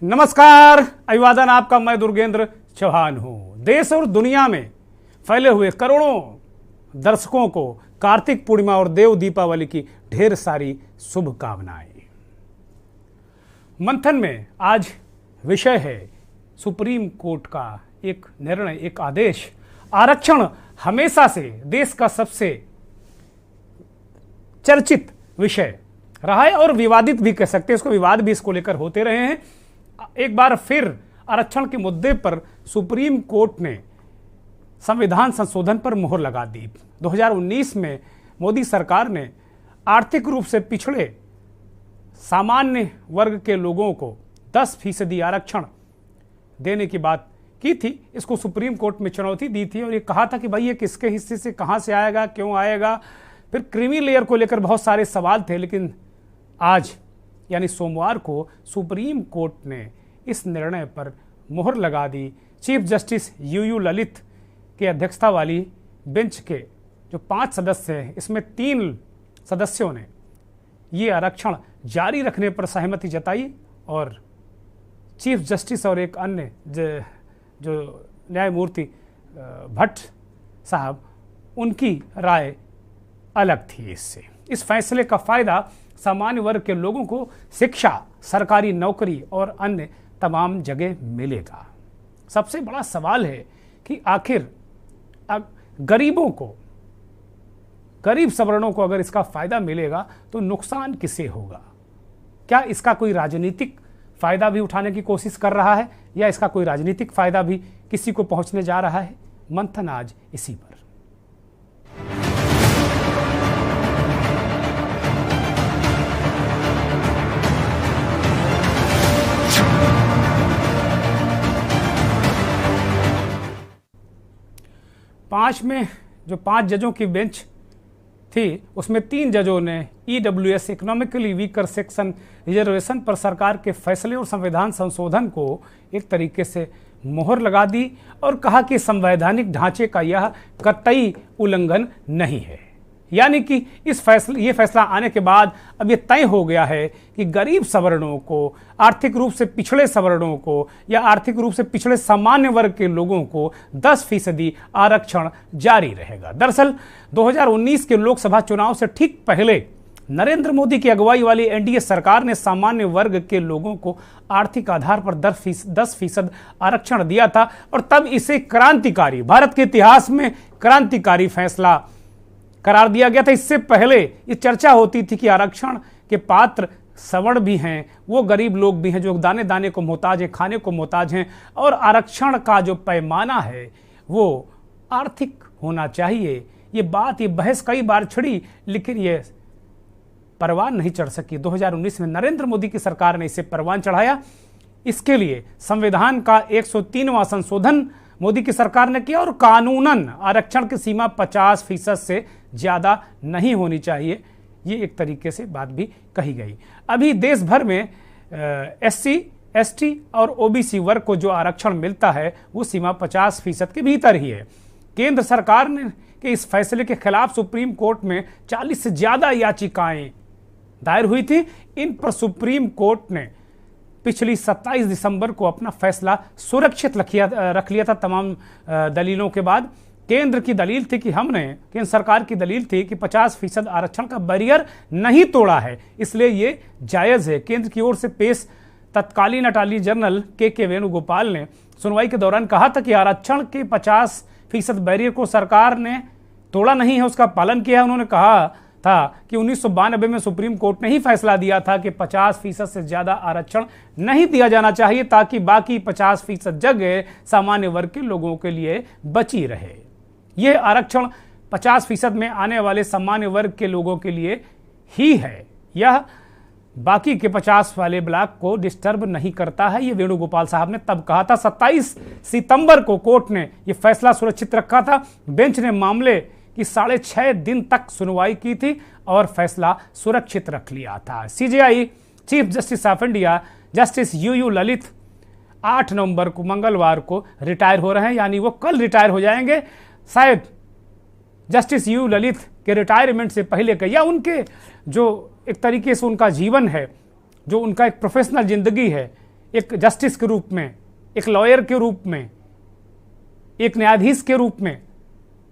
नमस्कार, अभिवादन आपका। मैं दुर्गेंद्र चौहान हूं। देश और दुनिया में फैले हुए करोड़ों दर्शकों को कार्तिक पूर्णिमा और देव दीपावली की ढेर सारी शुभकामनाएं। मंथन में आज विषय है सुप्रीम कोर्ट का एक निर्णय, एक आदेश। आरक्षण हमेशा से देश का सबसे चर्चित विषय रहा है और विवादित भी कह सकते हैं, इसको विवाद भी इसको लेकर होते रहे हैं। एक बार फिर आरक्षण के मुद्दे पर सुप्रीम कोर्ट ने संविधान संशोधन पर मोहर लगा दी। 2019 में मोदी सरकार ने आर्थिक रूप से पिछड़े सामान्य वर्ग के लोगों को 10% आरक्षण देने की बात की थी। इसको सुप्रीम कोर्ट में चुनौती दी थी और ये कहा था कि भाई ये किसके हिस्से से कहां से आएगा, क्यों आएगा। फिर क्रीमी लेयर को लेकर बहुत सारे सवाल थे, लेकिन आज यानी सोमवार को सुप्रीम कोर्ट ने इस निर्णय पर मोहर लगा दी। चीफ जस्टिस यूयू ललित की अध्यक्षता वाली बेंच के जो 5 सदस्य हैं, इसमें 3 सदस्यों ने ये आरक्षण जारी रखने पर सहमति जताई और चीफ जस्टिस और एक अन्य जो न्यायमूर्ति भट्ट साहब, उनकी राय अलग थी। इससे इस फैसले का फायदा सामान्य वर्ग के लोगों को शिक्षा, सरकारी नौकरी और अन्य तमाम जगह मिलेगा। सबसे बड़ा सवाल है कि आखिर गरीबों को, गरीब सवर्णों को अगर इसका फायदा मिलेगा तो नुकसान किसे होगा? क्या इसका कोई राजनीतिक फायदा भी उठाने की कोशिश कर रहा है या इसका कोई राजनीतिक फायदा भी किसी को पहुंचने जा रहा है? मंथन आज इसी पर। जो 5 जजों की बेंच थी, उसमें 3 जजों ने EWS economically weaker section reservation पर सरकार के फैसले और संविधान संशोधन को एक तरीके से मोहर लगा दी और कहा कि संवैधानिक ढांचे का यह कतई उल्लंघन नहीं है। यानी कि ये फैसला आने के बाद अब ये तय हो गया है कि गरीब सवर्णों को, आर्थिक रूप से पिछड़े सवर्णों को या आर्थिक रूप से पिछड़े सामान्य वर्ग के लोगों को 10% आरक्षण जारी रहेगा। दरअसल 2019 के लोकसभा चुनाव से ठीक पहले नरेंद्र मोदी की अगुवाई वाली एनडीए सरकार ने सामान्य वर्ग के लोगों को आर्थिक आधार पर 10% आरक्षण दिया था और तब इसे क्रांतिकारी, भारत के इतिहास में क्रांतिकारी फैसला करार दिया गया था। इससे पहले ये चर्चा होती थी कि आरक्षण के पात्र सवर्ण भी हैं, वो गरीब लोग भी हैं जो दाने दाने को मोहताज हैं, खाने को मोहताज हैं, और आरक्षण का जो पैमाना है वो आर्थिक होना चाहिए। ये बहस कई बार छिड़ी, लेकिन ये परवान नहीं चढ़ सकी। 2019 में नरेंद्र मोदी की सरकार ने इसे परवान चढ़ाया। इसके लिए संविधान का 103वां संशोधन मोदी की सरकार ने किया और कानूनन आरक्षण की सीमा 50% से ज़्यादा नहीं होनी चाहिए, ये एक तरीके से बात भी कही गई। अभी देश भर में SC, ST और OBC वर्ग को जो आरक्षण मिलता है वो सीमा 50% के भीतर ही है। केंद्र सरकार ने के इस फैसले के खिलाफ सुप्रीम कोर्ट में 40 से ज़्यादा याचिकाएं दायर हुई थी। इन पर सुप्रीम कोर्ट ने पिछली 27 दिसंबर को अपना फैसला सुरक्षित रख लिया था तमाम दलीलों के बाद। केंद्र सरकार की दलील थी कि 50% आरक्षण का बैरियर नहीं तोड़ा है, इसलिए ये जायज़ है। केंद्र की ओर से पेश तत्कालीन अटॉर्नी जनरल के वेणुगोपाल ने सुनवाई के दौरान कहा था कि आरक्षण के 50% बैरियर को सरकार ने तोड़ा नहीं है, उसका पालन किया है। उन्होंने कहा था कि 1992 में सुप्रीम कोर्ट ने ही फैसला दिया था कि 50% से ज़्यादा आरक्षण नहीं दिया जाना चाहिए ताकि बाकी 50% जगह सामान्य वर्ग के लोगों के लिए बची रहे। यह आरक्षण 50% में आने वाले सामान्य वर्ग के लोगों के लिए ही है, यह बाकी के 50 वाले ब्लॉक को डिस्टर्ब नहीं करता है, ये वेणुगोपाल साहब ने तब कहा था। 27 सितंबर को कोर्ट ने यह फैसला सुरक्षित रखा था। बेंच ने मामले कि 6.5 दिन तक सुनवाई की थी और फैसला सुरक्षित रख लिया था। CJI chief justice of India justice U U Lalit 8 नवंबर को, मंगलवार को रिटायर हो रहे हैं, यानी वो कल रिटायर हो जाएंगे। शायद जस्टिस यूयू ललित के रिटायरमेंट से पहले का या उनके जो एक तरीके से उनका जीवन है, जो उनका एक प्रोफेशनल जिंदगी है, एक जस्टिस के रूप में, एक लॉयर के रूप में, एक न्यायाधीश के रूप में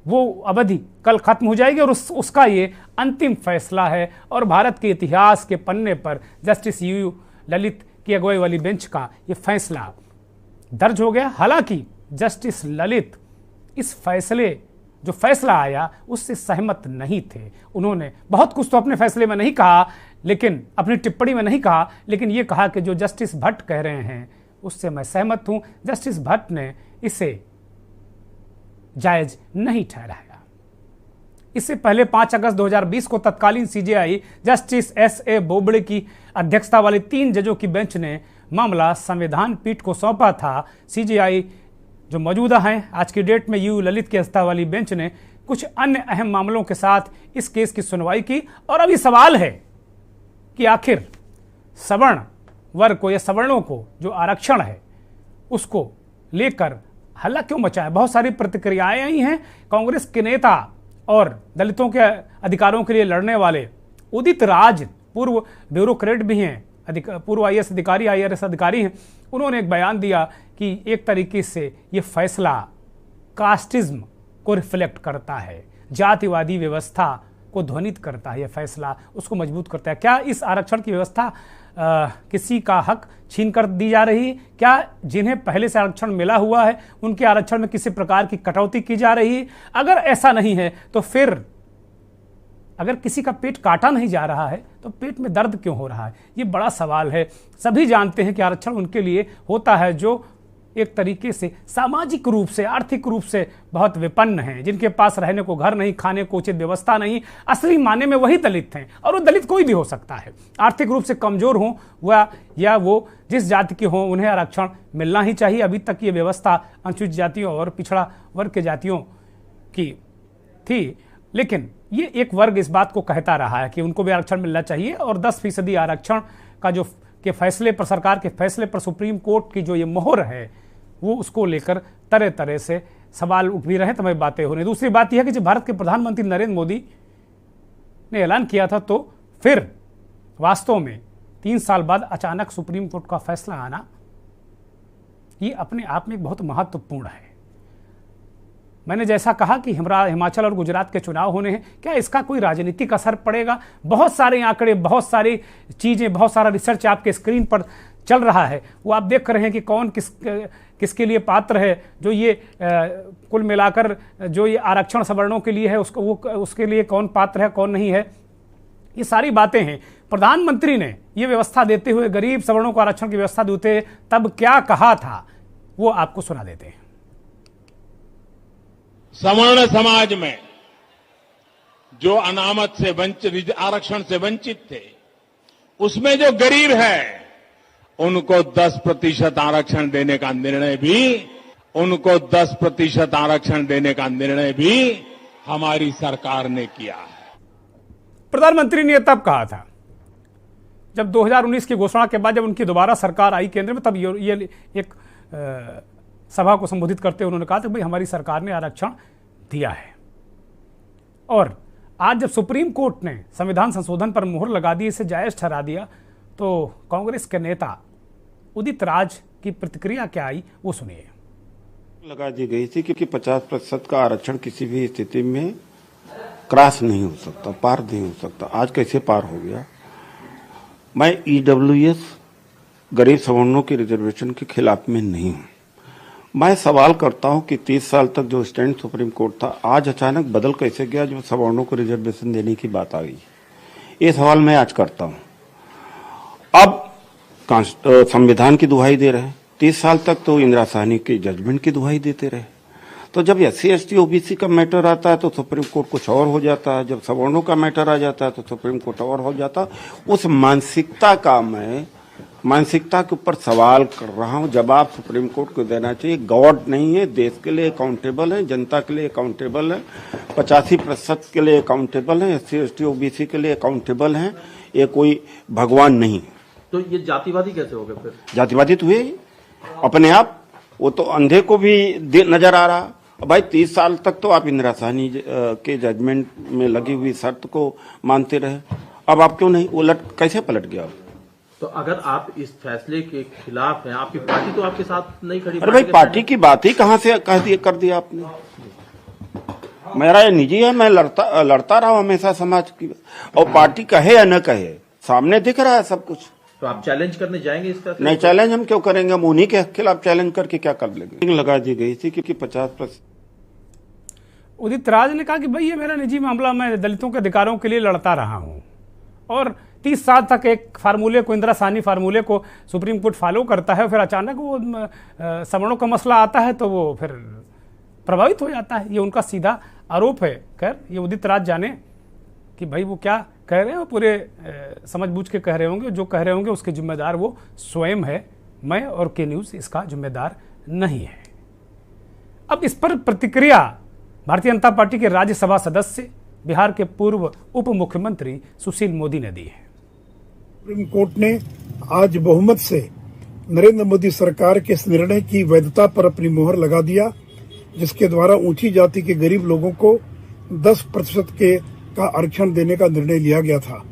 वो अवधि कल खत्म हो जाएगी और उसका ये अंतिम फैसला है। और भारत के इतिहास के पन्ने पर जस्टिस यू ललित की अगुवाई वाली बेंच का ये फैसला दर्ज हो गया। हालांकि जस्टिस ललित इस फैसले, जो फैसला आया, उससे सहमत नहीं थे। उन्होंने बहुत कुछ तो अपने फैसले में नहीं कहा, लेकिन अपनी टिप्पणी में नहीं कहा, लेकिन ये कहा कि जो जस्टिस भट्ट कह रहे हैं उससे मैं सहमत हूं। जस्टिस भट्ट ने इसे जायज नहीं ठहराया। इससे पहले 5 अगस्त 2020 को तत्कालीन सीजेआई जस्टिस एस.ए. बोबड़े की अध्यक्षता वाली 3 जजों की बेंच ने मामला संविधान पीठ को सौंपा था। सीजेआई जो मौजूदा हैं आज की डेट में यू ललित की अध्यक्षता वाली बेंच ने कुछ अन्य अहम मामलों के साथ इस केस की सुनवाई की। और अभी सवाल है कि आखिर सवर्ण वर्ग को या सवर्णों को जो आरक्षण है उसको लेकर हल्ला क्यों मचा है। बहुत सारी प्रतिक्रियाएं आई हैं। कांग्रेस के नेता और दलितों के अधिकारों के लिए लड़ने वाले उदित राज, पूर्व ब्यूरोक्रेट भी हैं, पूर्व आईएएस अधिकारी, आईआरएस अधिकारी हैं, उन्होंने एक बयान दिया कि एक तरीके से ये फैसला कास्टिज्म को रिफ्लेक्ट करता है, जातिवादी व्यवस्था को ध्वनित करता है, यह फैसला उसको मजबूत करता है। क्या इस आरक्षण की व्यवस्था किसी का हक छीन कर दी जा रही है? क्या जिन्हें पहले से आरक्षण मिला हुआ है उनके आरक्षण में किसी प्रकार की कटौती की जा रही है? अगर ऐसा नहीं है तो फिर अगर किसी का पेट काटा नहीं जा रहा है तो पेट में दर्द क्यों हो रहा है? ये बड़ा सवाल है। सभी जानते हैं कि आरक्षण उनके लिए होता है जो एक तरीके से सामाजिक रूप से, आर्थिक रूप से बहुत विपन्न हैं, जिनके पास रहने को घर नहीं, खाने को उचित व्यवस्था नहीं। असली माने में वही दलित हैं, और वो दलित कोई भी हो सकता है। आर्थिक रूप से कमजोर हों वह या वो जिस जाति के हों, उन्हें आरक्षण मिलना ही चाहिए। अभी तक ये व्यवस्था अनुसूचित जातियों और पिछड़ा वर्ग के जातियों की थी, लेकिन ये एक वर्ग इस बात को कहता रहा है कि उनको भी आरक्षण मिलना चाहिए। और 10% आरक्षण का जो के फैसले पर, सरकार के फैसले पर सुप्रीम कोर्ट की जो ये मोहर है, वो उसको लेकर तरह तरह से सवाल उठ भी रहे, तमाम बातें हो रही। दूसरी बात यह है कि जब भारत के प्रधानमंत्री नरेंद्र मोदी ने ऐलान किया था तो फिर वास्तव में 3 साल बाद अचानक सुप्रीम कोर्ट का फैसला आना, ये अपने आप में बहुत महत्वपूर्ण है। मैंने जैसा कहा कि हिमाचल और गुजरात के चुनाव होने हैं, क्या इसका कोई राजनीतिक असर पड़ेगा? बहुत सारे आंकड़े, बहुत सारी चीजें, बहुत सारा रिसर्च आपके स्क्रीन पर चल रहा है, वो आप देख रहे हैं कि कौन किसके लिए पात्र है। जो ये कुल मिलाकर जो ये आरक्षण सवर्णों के लिए है, उसके लिए कौन पात्र है, कौन नहीं है, ये सारी बातें हैं। प्रधानमंत्री ने ये व्यवस्था देते हुए, गरीब सवर्णों को आरक्षण की व्यवस्था देते तब क्या कहा था, वो आपको सुना देते हैं। सवर्ण समाज में जो अनामत से वंचित, आरक्षण से वंचित थे, उसमें जो गरीब है उनको 10% आरक्षण देने का निर्णय भी हमारी सरकार ने किया है। प्रधानमंत्री ने तब कहा था जब 2019 की घोषणा के बाद, जब उनकी दोबारा सरकार आई केंद्र में, तब ये एक सभा को संबोधित करते हुए उन्होंने कहा था भाई हमारी सरकार ने आरक्षण दिया है। और आज जब सुप्रीम कोर्ट ने संविधान संशोधन पर मुहर लगा दी, इसे जायज ठहरा दिया, तो कांग्रेस के नेता उदित राज की प्रतिक्रिया क्या आई वो सुनिए। लगा दी गई थी कि 50% का आरक्षण किसी भी स्थिति में क्रॉस नहीं हो सकता, पार नहीं हो सकता। आज कैसे पार हो गया? मैं ईडब्ल्यूएस गरीब सवर्णों के रिजर्वेशन के खिलाफ में नहीं हूं। मैं सवाल करता हूं कि 30 साल तक जो स्टैंड सुप्रीम कोर्ट था, आज अचानक बदल कैसे गया जब सवर्णों को रिजर्वेशन देने की बात आ गई? ये सवाल मैं आज करता हूं। अब संविधान की दुहाई दे रहे हैं, 30 साल तक तो इंदिरा साहनी के जजमेंट की दुहाई देते रहे। तो जब SC ST OBC का मैटर आता है तो सुप्रीम कोर्ट कुछ और हो जाता है, जब सवर्णों का मैटर आ जाता है तो सुप्रीम कोर्ट और हो जाता है। उस मानसिकता का मैं मानसिकता के ऊपर सवाल कर रहा हूं। जवाब सुप्रीम कोर्ट को देना चाहिए। गॉड नहीं है, देश के लिए अकाउंटेबल है, जनता के लिए अकाउंटेबल है, 85% के लिए अकाउंटेबल है, SC ST OBC के लिए अकाउंटेबल है। ये कोई भगवान नहीं। तो ये जातिवादी कैसे हो गए फिर? जातिवादी तो हुए अपने आप, वो तो अंधे को भी नजर आ रहा। भाई 30 साल तक तो आप इंदिरा साहनी के जजमेंट में लगी हुई शर्त को मानते रहे, अब आप क्यों नहीं? वो कैसे पलट गया? तो अगर आप इस फैसले के खिलाफ हैं, आपकी पार्टी तो आपके साथ नहीं खड़ी। अरे भाई, पार्टी की बात ही कहाँ से कर दिया आपने। मेरा ये निजी है, मैं लड़ता रहा हमेशा समाज की, और पार्टी कहे या न कहे सामने दिख रहा है सब कुछ। तो आप चैलेंज करने जाएंगे इस फैसले? नहीं, चैलेंज हम क्यों करेंगे, हम उन्हीं के खिलाफ चैलेंज करके क्या कर लेंगे। लगा दी गई थी क्योंकि 50%। उदित राज ने कहा कि भाई ये मेरा निजी मामला, मैं दलितों के अधिकारों के लिए लड़ता रहा हूं, और 30 साल तक एक फार्मूले को, इंदिरा साहनी फार्मूले को सुप्रीम कोर्ट फॉलो करता है, फिर अचानक वो सवर्णों का मसला आता है तो वो फिर प्रभावित हो जाता है। ये उनका सीधा आरोप है। खैर, ये उदित राज जाने कि भाई वो क्या कह रहे हैं, वो पूरे समझ बूझ के कह रहे होंगे, जो कह रहे होंगे उसके जिम्मेदार वो स्वयं है। मैं और के न्यूज़ इसका जिम्मेदार नहीं है। अब इस पर प्रतिक्रिया भारतीय जनता पार्टी के राज्यसभा सदस्य, बिहार के पूर्व उप मुख्यमंत्री सुशील मोदी ने दी है। सुप्रीम कोर्ट ने आज बहुमत से नरेंद्र मोदी सरकार के इस निर्णय की वैधता पर अपनी मोहर लगा दिया, जिसके द्वारा ऊंची जाति के गरीब लोगों को 10% का आरक्षण देने का निर्णय लिया गया था।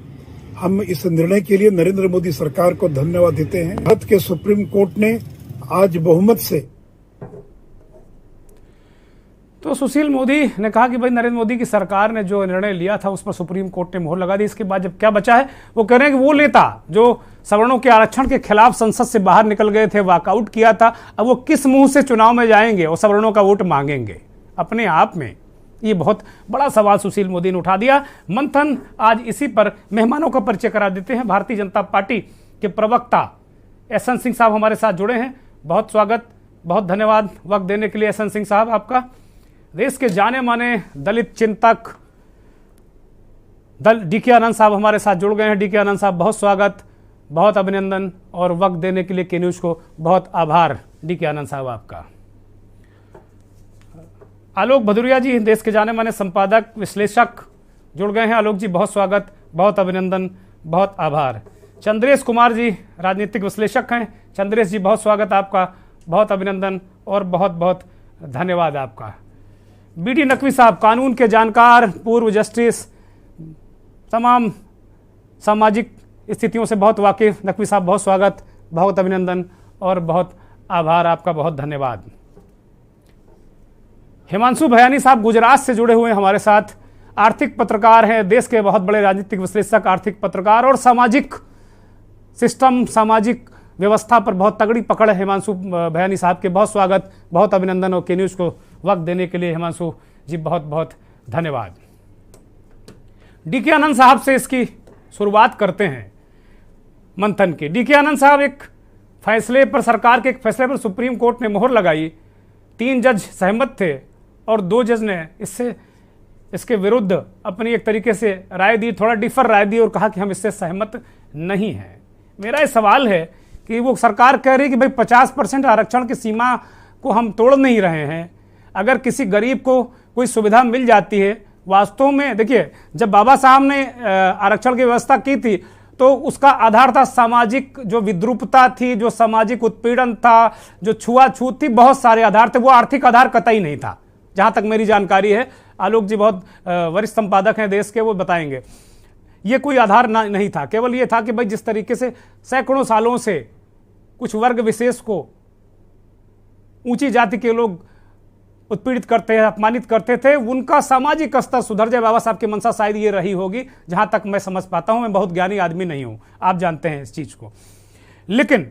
हम इस निर्णय के लिए नरेंद्र मोदी सरकार को धन्यवाद देते हैं। भारत के सुप्रीम कोर्ट ने आज बहुमत से, तो सुशील मोदी ने कहा कि भाई नरेंद्र मोदी की सरकार ने जो निर्णय लिया था उस पर सुप्रीम कोर्ट ने मोहर लगा दी। इसके बाद जब क्या बचा है, वो कह रहे हैं कि वो नेता जो सवर्णों के आरक्षण के खिलाफ संसद से बाहर निकल गए थे, वॉकआउट किया था, अब वो किस मुंह से चुनाव में जाएंगे और सवर्णों का वोट मांगेंगे। अपने आप में ये बहुत बड़ा सवाल सुशील मोदी ने उठा दिया। मंथन आज इसी पर मेहमानों का परिचय करा देते हैं। भारतीय जनता पार्टी के प्रवक्ता एसएन सिंह साहब हमारे साथ जुड़े हैं। बहुत स्वागत, बहुत धन्यवाद वक्त देने के लिए एसएन सिंह साहब आपका। देश के जाने माने दलित चिंतक डीके आनंद साहब हमारे साथ जुड़ गए हैं। डीके आनंद साहब, बहुत स्वागत, बहुत अभिनंदन, और वक्त देने के लिए के न्यूज़ को बहुत आभार। डीके आनंद साहब आपका। आलोक भदौरिया जी, देश के जाने माने संपादक विश्लेषक जुड़ गए हैं। आलोक जी, बहुत स्वागत, बहुत अभिनंदन, बहुत आभार। चंद्रेश कुमार जी, राजनीतिक विश्लेषक हैं। चंद्रेश जी, बहुत स्वागत आपका, बहुत अभिनंदन और बहुत बहुत धन्यवाद आपका। बीडी नकवी साहब, कानून के जानकार, पूर्व जस्टिस, तमाम सामाजिक स्थितियों से बहुत वाकिफ। नकवी साहब, बहुत स्वागत, बहुत अभिनंदन और बहुत आभार आपका, बहुत धन्यवाद। हिमांशु भयानी साहब गुजरात से जुड़े हुए हैं हमारे साथ, आर्थिक पत्रकार हैं, देश के बहुत बड़े राजनीतिक विश्लेषक, आर्थिक पत्रकार और सामाजिक सिस्टम, सामाजिक व्यवस्था पर बहुत तगड़ी पकड़ है हिमांशु भयानी साहब के। बहुत स्वागत, बहुत अभिनंदन और के न्यूज़ को वक्त देने के लिए हिमांशु जी बहुत बहुत धन्यवाद। डीके आनंद साहब से इसकी शुरुआत करते हैं मंथन की। डीके आनंद साहब, एक फैसले पर, सरकार के एक फैसले पर सुप्रीम कोर्ट ने मोहर लगाई, 3 जज सहमत थे और 2 जज ने इसके विरुद्ध अपनी एक तरीके से राय दी, थोड़ा डिफर राय दी और कहा कि हम इससे सहमत नहीं हैं। मेरा ये सवाल है कि वो सरकार कह रही है कि भाई 50% आरक्षण की सीमा को हम तोड़ नहीं रहे हैं। अगर किसी गरीब को कोई सुविधा मिल जाती है, वास्तव में देखिए, जब बाबा साहब ने आरक्षण की व्यवस्था की थी तो उसका आधार था सामाजिक जो विद्रूपता थी, जो सामाजिक उत्पीड़न था, जो छुआछूत थी, बहुत सारे आधार थे। वो आर्थिक आधार कतई नहीं था, जहां तक मेरी जानकारी है। आलोक जी बहुत वरिष्ठ संपादक हैं देश के, वो बताएंगे। ये कोई आधार नहीं था, केवल ये था कि भाई जिस तरीके से सैकड़ों सालों से कुछ वर्ग विशेष को ऊंची जाति के लोग उत्पीड़ित करते हैं, अपमानित करते थे, उनका सामाजिक स्तर सुधर जाए। बाबा साहब की मंशा शायद ये रही होगी, जहां तक मैं समझ पाता हूं। मैं बहुत ज्ञानी आदमी नहीं हूं, आप जानते हैं इस चीज को। लेकिन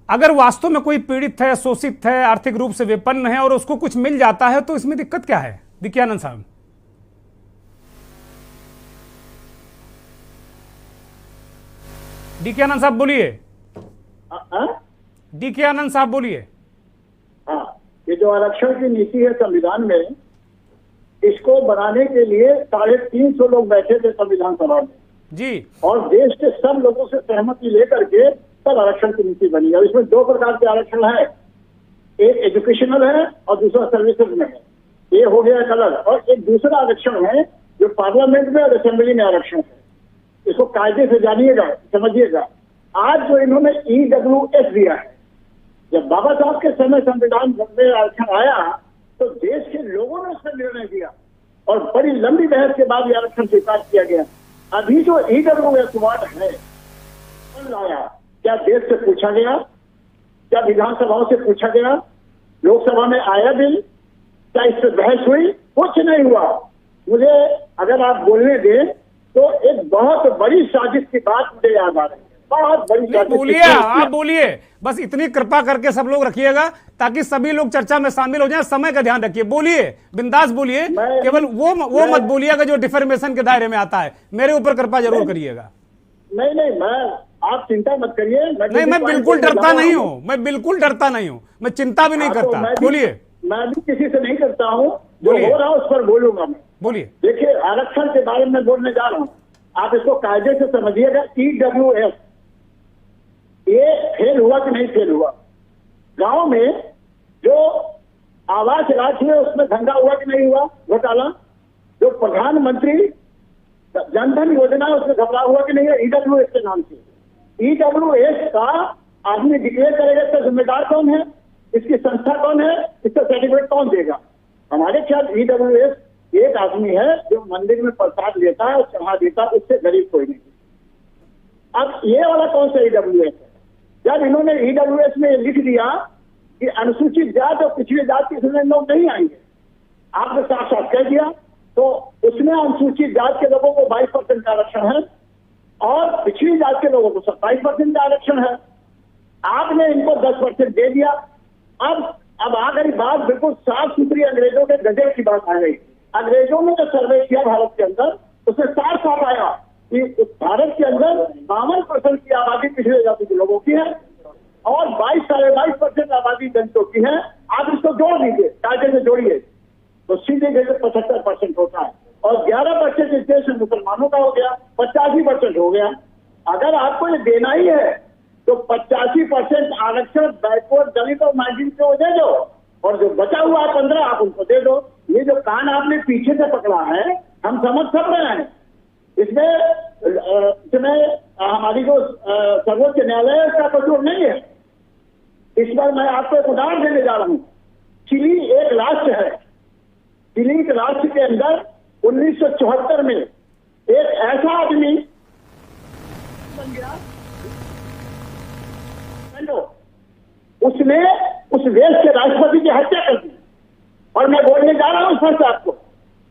अगर वास्तव में कोई पीड़ित है, शोषित है, आर्थिक रूप से विपन्न है और उसको कुछ मिल जाता है, तो इसमें दिक्कत क्या है? डीके आनंद साहब। डीके आनंद साहब बोलिए। डीके आनंद साहब बोलिए। हाँ, ये जो आरक्षण की नीति है संविधान में, इसको बनाने के लिए 350 लोग बैठे थे संविधान सभा में जी, और देश के सब लोगों से सहमति लेकर के तब आरक्षण की नीति बनी। और इसमें 2 प्रकार के आरक्षण है, एक एजुकेशनल है और दूसरा सर्विसेज में है। ये हो गया एक अलग। और एक दूसरा आरक्षण है जो पार्लियामेंट में और असेंबली में आरक्षण है। इसको कायदे से जानिएगा, समझिएगा। आज जो इन्होंने EWS दिया है, जब बाबा साहब के समय संविधान में आरक्षण आया तो देश के लोगों ने उसका निर्णय दिया और बड़ी लंबी बहस के बाद ये आरक्षण स्वीकार किया गया। अभी जो EWS वार्ड है, कौन लाया? क्या देश से पूछा गया? क्या विधानसभाओं से पूछा गया? लोकसभा में आया बिल? क्या इस पर बहस हुई? कुछ नहीं हुआ। मुझे अगर आप बोलने दें तो एक बहुत बड़ी साजिश की बात मुझे याद आ रही है। बहुत बड़ी साजिश। बोलिए, आप बोलिए, बस इतनी कृपा करके सब लोग रखिएगा ताकि सभी लोग चर्चा में शामिल हो जाएं। समय का ध्यान रखिए, बोलिए, बिंदास बोलिए, केवल वो मत बोलिएगा जो डिफॉर्मेशन के दायरे में आता है। मेरे ऊपर कृपा जरूर करिएगा। नहीं, आप चिंता मत करिए। नहीं, मैं बिल्कुल डरता नहीं हूँ, मैं बिल्कुल डरता नहीं हूँ, मैं चिंता भी नहीं करता। बोलिए। मैं भी किसी से नहीं करता हूँ, जो हो रहा है उस पर बोलूंगा मैं। बोलिए। देखिए, आरक्षण के बारे में बोलने जा रहा हूँ, आप इसको कायदे से समझिएगा। EWS ये फेल हुआ कि नहीं फेल हुआ? गांव में जो आवास राशि है उसमें धंधा हुआ कि नहीं हुआ घोटाला? जो प्रधानमंत्री जनधन योजना है उसमें घबरा हुआ कि नहीं है? EWS के नाम से। EWS का आदमी डिक्लेयर करेगा, इसका जिम्मेदार कौन है? इसकी संस्था कौन है? इसका सर्टिफिकेट कौन देगा? हमारे ख्याल EWS एक आदमी है जो मंदिर में प्रसाद लेता है और चढ़ा देता है, उससे गरीब कोई नहीं। अब ये वाला कौन सा EWS है? जब इन्होंने EWS में लिख दिया कि अनुसूचित जाति और पिछड़ी जाति इसमें लोग नहीं आएंगे, आपने साफ साफ कह दिया, तो उसमें अनुसूचित जाति के लोगों को 22% का आरक्षण है और पिछड़ी जाति के लोगों को 27% का आरक्षण है। आपने इनको 10% दे दिया। अब आ गई बात बिल्कुल साफ सुथरी, अंग्रेजों के गजब की बात आ गई। अंग्रेजों ने जो सर्वे किया भारत के अंदर, उसमें साफ साफ आया कि भारत के अंदर 52% की आबादी पिछड़े जाति के लोगों की है और 22-22.5% आबादी दलितों की है। आप इसको जोड़ दीजिए, कायदे में जोड़िए, तो सीधे जैसे 75% होता है और 11% इस देश में मुसलमानों का हो गया, 85% हो गया। अगर आपको ये देना ही है तो 85% आरक्षण बैकवर्ड दलित और माइनॉरिटी को दे दो और जो बचा हुआ है 15 आप उनको दे दो। ये जो कान आपने पीछे से पकड़ा है, हम समझ सब रहे हैं। इसमें हमारी जो सर्वोच्च न्यायालय है उसका कसूर नहीं है। इस बार मैं आपको एक उदाहरण देने जा रहा हूँ। चिली एक राष्ट्र है। चिली के राष्ट्र के अंदर 1974 में एक ऐसा आदमी बन गया, उसने उस देश के राष्ट्रपति की हत्या कर दी। और मैं बोलने जा रहा हूं उस पर आपको,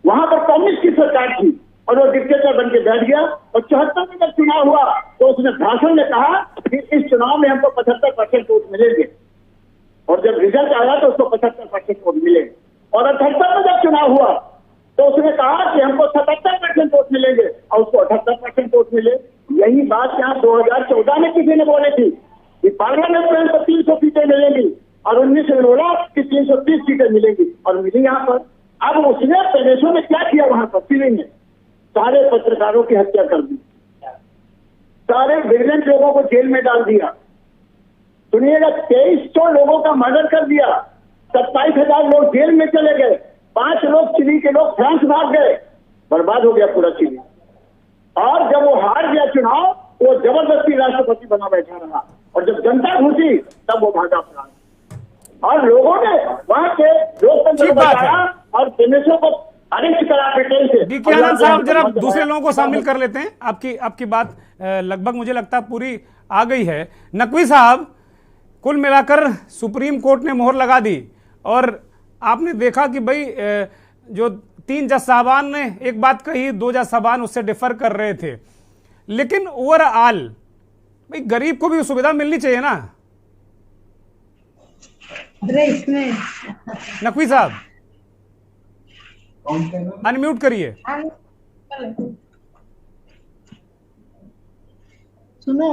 वहां पर कम्युनिस्ट की सरकार थी और वो डिक्टेटर बन के बैठ गया। और 74 में जब चुनाव हुआ तो उसने भाषण में कहा कि इस चुनाव में हमको 75% वोट मिलेंगे और जब रिजल्ट आया तो उसको 75% वोट मिले। और 78 में जब चुनाव हुआ तो उसने कहा कि हमको 77% वोट मिलेंगे और उसको 78% वोट मिले। यही बात यहाँ 2014 में किसी ने बोली थी कि पार्लियामेंट में तो 300 सीटें मिलेंगी और 19 ने बोला कि 330 सीटें मिलेंगी और मिली यहाँ पर। अब उसने प्रदेशों में क्या किया? वहां पर चिली में सारे पत्रकारों की हत्या कर दी, सारे विजिलेंट लोगों को जेल में डाल दिया। सुनिएगा, 2300 लोगों का मर्डर कर दिया, 27,000 लोग जेल में चले गए, 5 लोग चिली के लोग फ्रांस भाग गए, बर्बाद हो गया पूरा चिली। और जब वो हार गया चुनाव, वो जबरदस्ती राष्ट्रपति बना बैठा रहा और जब जनता घुसी तब वो भागा फ्रांस। और लोगों ने वहां के लोकतंत्र बचाया और प्रदेशों को अरेस्ट करा ब्रिटेन से। डीके आनंद साहब, जरा दूसरे लोगों को शामिल कर लेते हैं। आपकी बात लगभग मुझे लगता है पूरी आ गई है। नकवी साहब, कुल मिलाकर सुप्रीम कोर्ट ने मोहर लगा दी और आपने देखा कि भाई जो 3 जज साहबान ने एक बात कही, 2 जज साहबान उससे डिफर कर रहे थे, लेकिन ओवरऑल भाई गरीब को भी सुविधा मिलनी चाहिए ना। नकवी साहब अनम्यूट करिए। सुनो,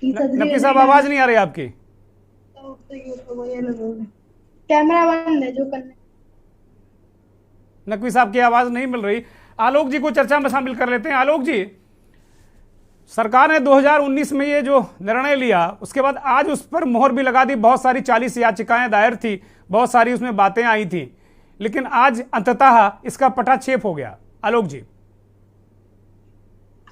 नकवी साहब आवाज नहीं आ रही आपकी। कैमरा बंद है जो करने। नकवी साहब की आवाज नहीं मिल रही। आलोक जी को चर्चा में शामिल कर लेते हैं। आलोक जी, सरकार ने 2019 में ये जो निर्णय लिया उसके बाद आज उस पर मोहर भी लगा दी। बहुत सारी 40 याचिकाएं दायर थी, बहुत सारी उसमें बातें आई थी, लेकिन आज अंततः इसका पटाक्षेप हो गया। आलोक जी,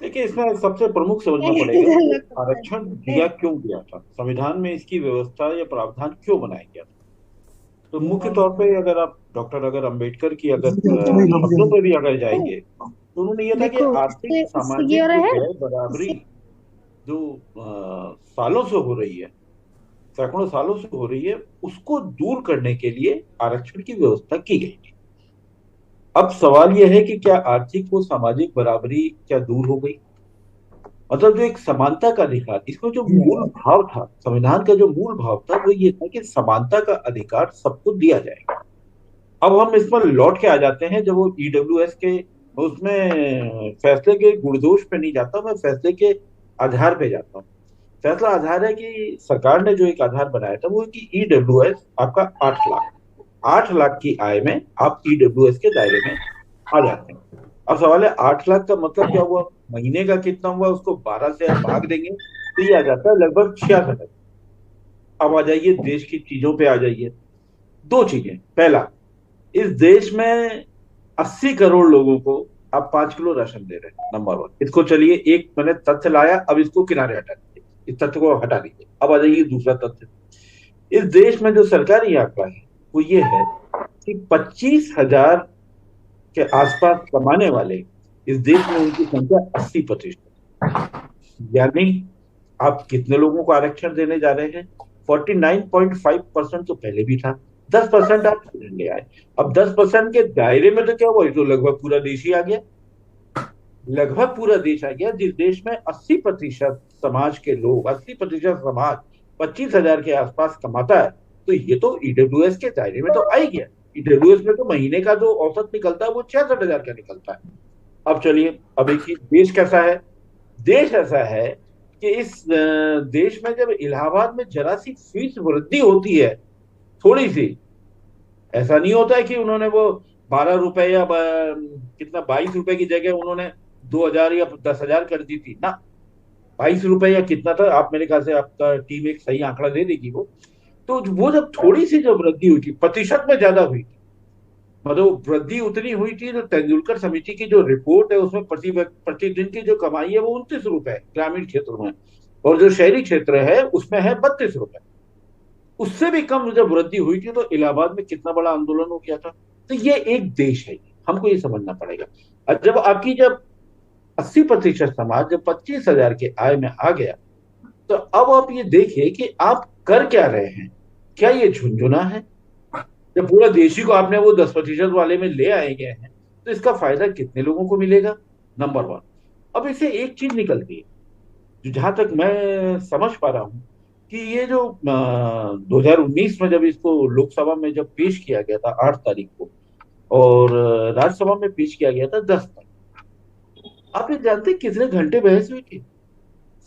देखिए, इसमें सबसे प्रमुख समझना पड़ेगा आरक्षण दिया क्यों गया था, संविधान में इसकी व्यवस्था या प्रावधान क्यों बनाया गया था। तो मुख्य तौर पे अगर आप डॉक्टर अम्बेडकर की अगर शब्दों पे भी अगर जाएंगे तो उन्होंने ये था कि आर्थिक सामाजिक बराबरी जो सालों से हो रही है, सैकड़ों सालों से हो रही है, उसको दूर करने के लिए आरक्षण की व्यवस्था की गई थी। अब सवाल यह है कि क्या आर्थिक व सामाजिक बराबरी क्या दूर हो गई? मतलब जो एक समानता का अधिकार, इसमें जो मूल भाव था, संविधान का जो मूल भाव था वो ये था कि समानता का अधिकार सबको दिया जाएगा। अब हम इसमें लौट के आ जाते हैं, जब वो ईडब्ल्यूएस के उसमें फैसले के गुणदोष पे नहीं जाता, मैं फैसले के आधार पे जाता हूँ। फैसला आधार है कि सरकार ने जो एक आधार बनाया था वो कि ईडब्ल्यूएस आपका 8 लाख की आय में आप ईडब्ल्यूएस के दायरे में आ जाते हैं। अब सवाल है 8 लाख का मतलब क्या हुआ, महीने का कितना हुआ, उसको 12 से भाग देंगे तो ये आ जाता है लगभग 66। अब आ जाइए देश की चीजों पे आ जाइए। दो चीजें, पहला, इस देश में 80 करोड़ लोगों को आप 5 किलो राशन दे रहे हैं, नंबर 1। इसको चलिए, एक मैंने तथ्य लाया, अब इसको किनारे हटा दीजिए, इस तथ्य को हटा दीजिए। अब आ जाइए दूसरा तथ्य, इस देश में जो सरकारी आंकड़ा है वो ये है कि 25,000 के आसपास कमाने वाले इस देश में उनकी संख्या 80%, यानी आप कितने लोगों को आरक्षण देने जा रहे हैं? 49.5% तो पहले भी था, 10% आप ले आए। अब 10% के दायरे में तो क्या हुआ, तो लगभग पूरा देश ही आ गया, लगभग पूरा देश आ गया। जिस देश में 80% समाज के लोग, 80% समाज 25,000 के आसपास कमाता है, तो ये तो ईडब्ल्यूएस के दायरे में तो आ ही गया। ईडब्ल्यूएस में तो महीने का जो औसत निकलता है वो 66,000 का निकलता है। अब चलिए, अब एक देश कैसा है, देश ऐसा है कि इस देश में जब इलाहाबाद में जरा सी फीस वृद्धि होती है, थोड़ी सी, ऐसा नहीं होता है कि उन्होंने वो 12 रुपए या कितना 22 रुपए की जगह उन्होंने 2,000 या 10,000 कर दी थी ना, 22 रुपए या कितना था, आप मेरे ख्याल से आपका टीम एक सही आंकड़ा दे देगी वो। तो वो जब थोड़ी सी जब वृद्धि हुई थी, प्रतिशत में ज्यादा हुई थी, मतलब वृद्धि उतनी हुई थी, तो तेंदुलकर समिति की जो रिपोर्ट है उसमें प्रतिदिन की जो कमाई है वो 29 रुपए ग्रामीण क्षेत्र में, और जो शहरी क्षेत्र है उसमें है 32 रुपए। उससे भी कम जब वृद्धि हुई थी तो इलाहाबाद में कितना बड़ा आंदोलन हो गया था। तो ये एक देश है, हमको ये समझना पड़ेगा। और जब आपकी जब 80% समाज जब 25,000 के आय में आ गया, तो अब आप ये देखिए कि आप कर क्या रहे हैं, क्या ये झुंझुना है? जब पूरा देश ही को आपने वो 10% वाले में ले आए गए हैं, तो इसका फायदा कितने लोगों को मिलेगा, नंबर 1। अब इसे एक चीज निकलती है, जो जहां तक मैं समझ पा रहा हूं, कि ये जो 2019 में जब इसको लोकसभा में जब पेश किया गया था 8 तारीख को, और राज्यसभा में पेश किया गया था 10 तारीख, आप ये जानते कितने घंटे बहस हुई थी?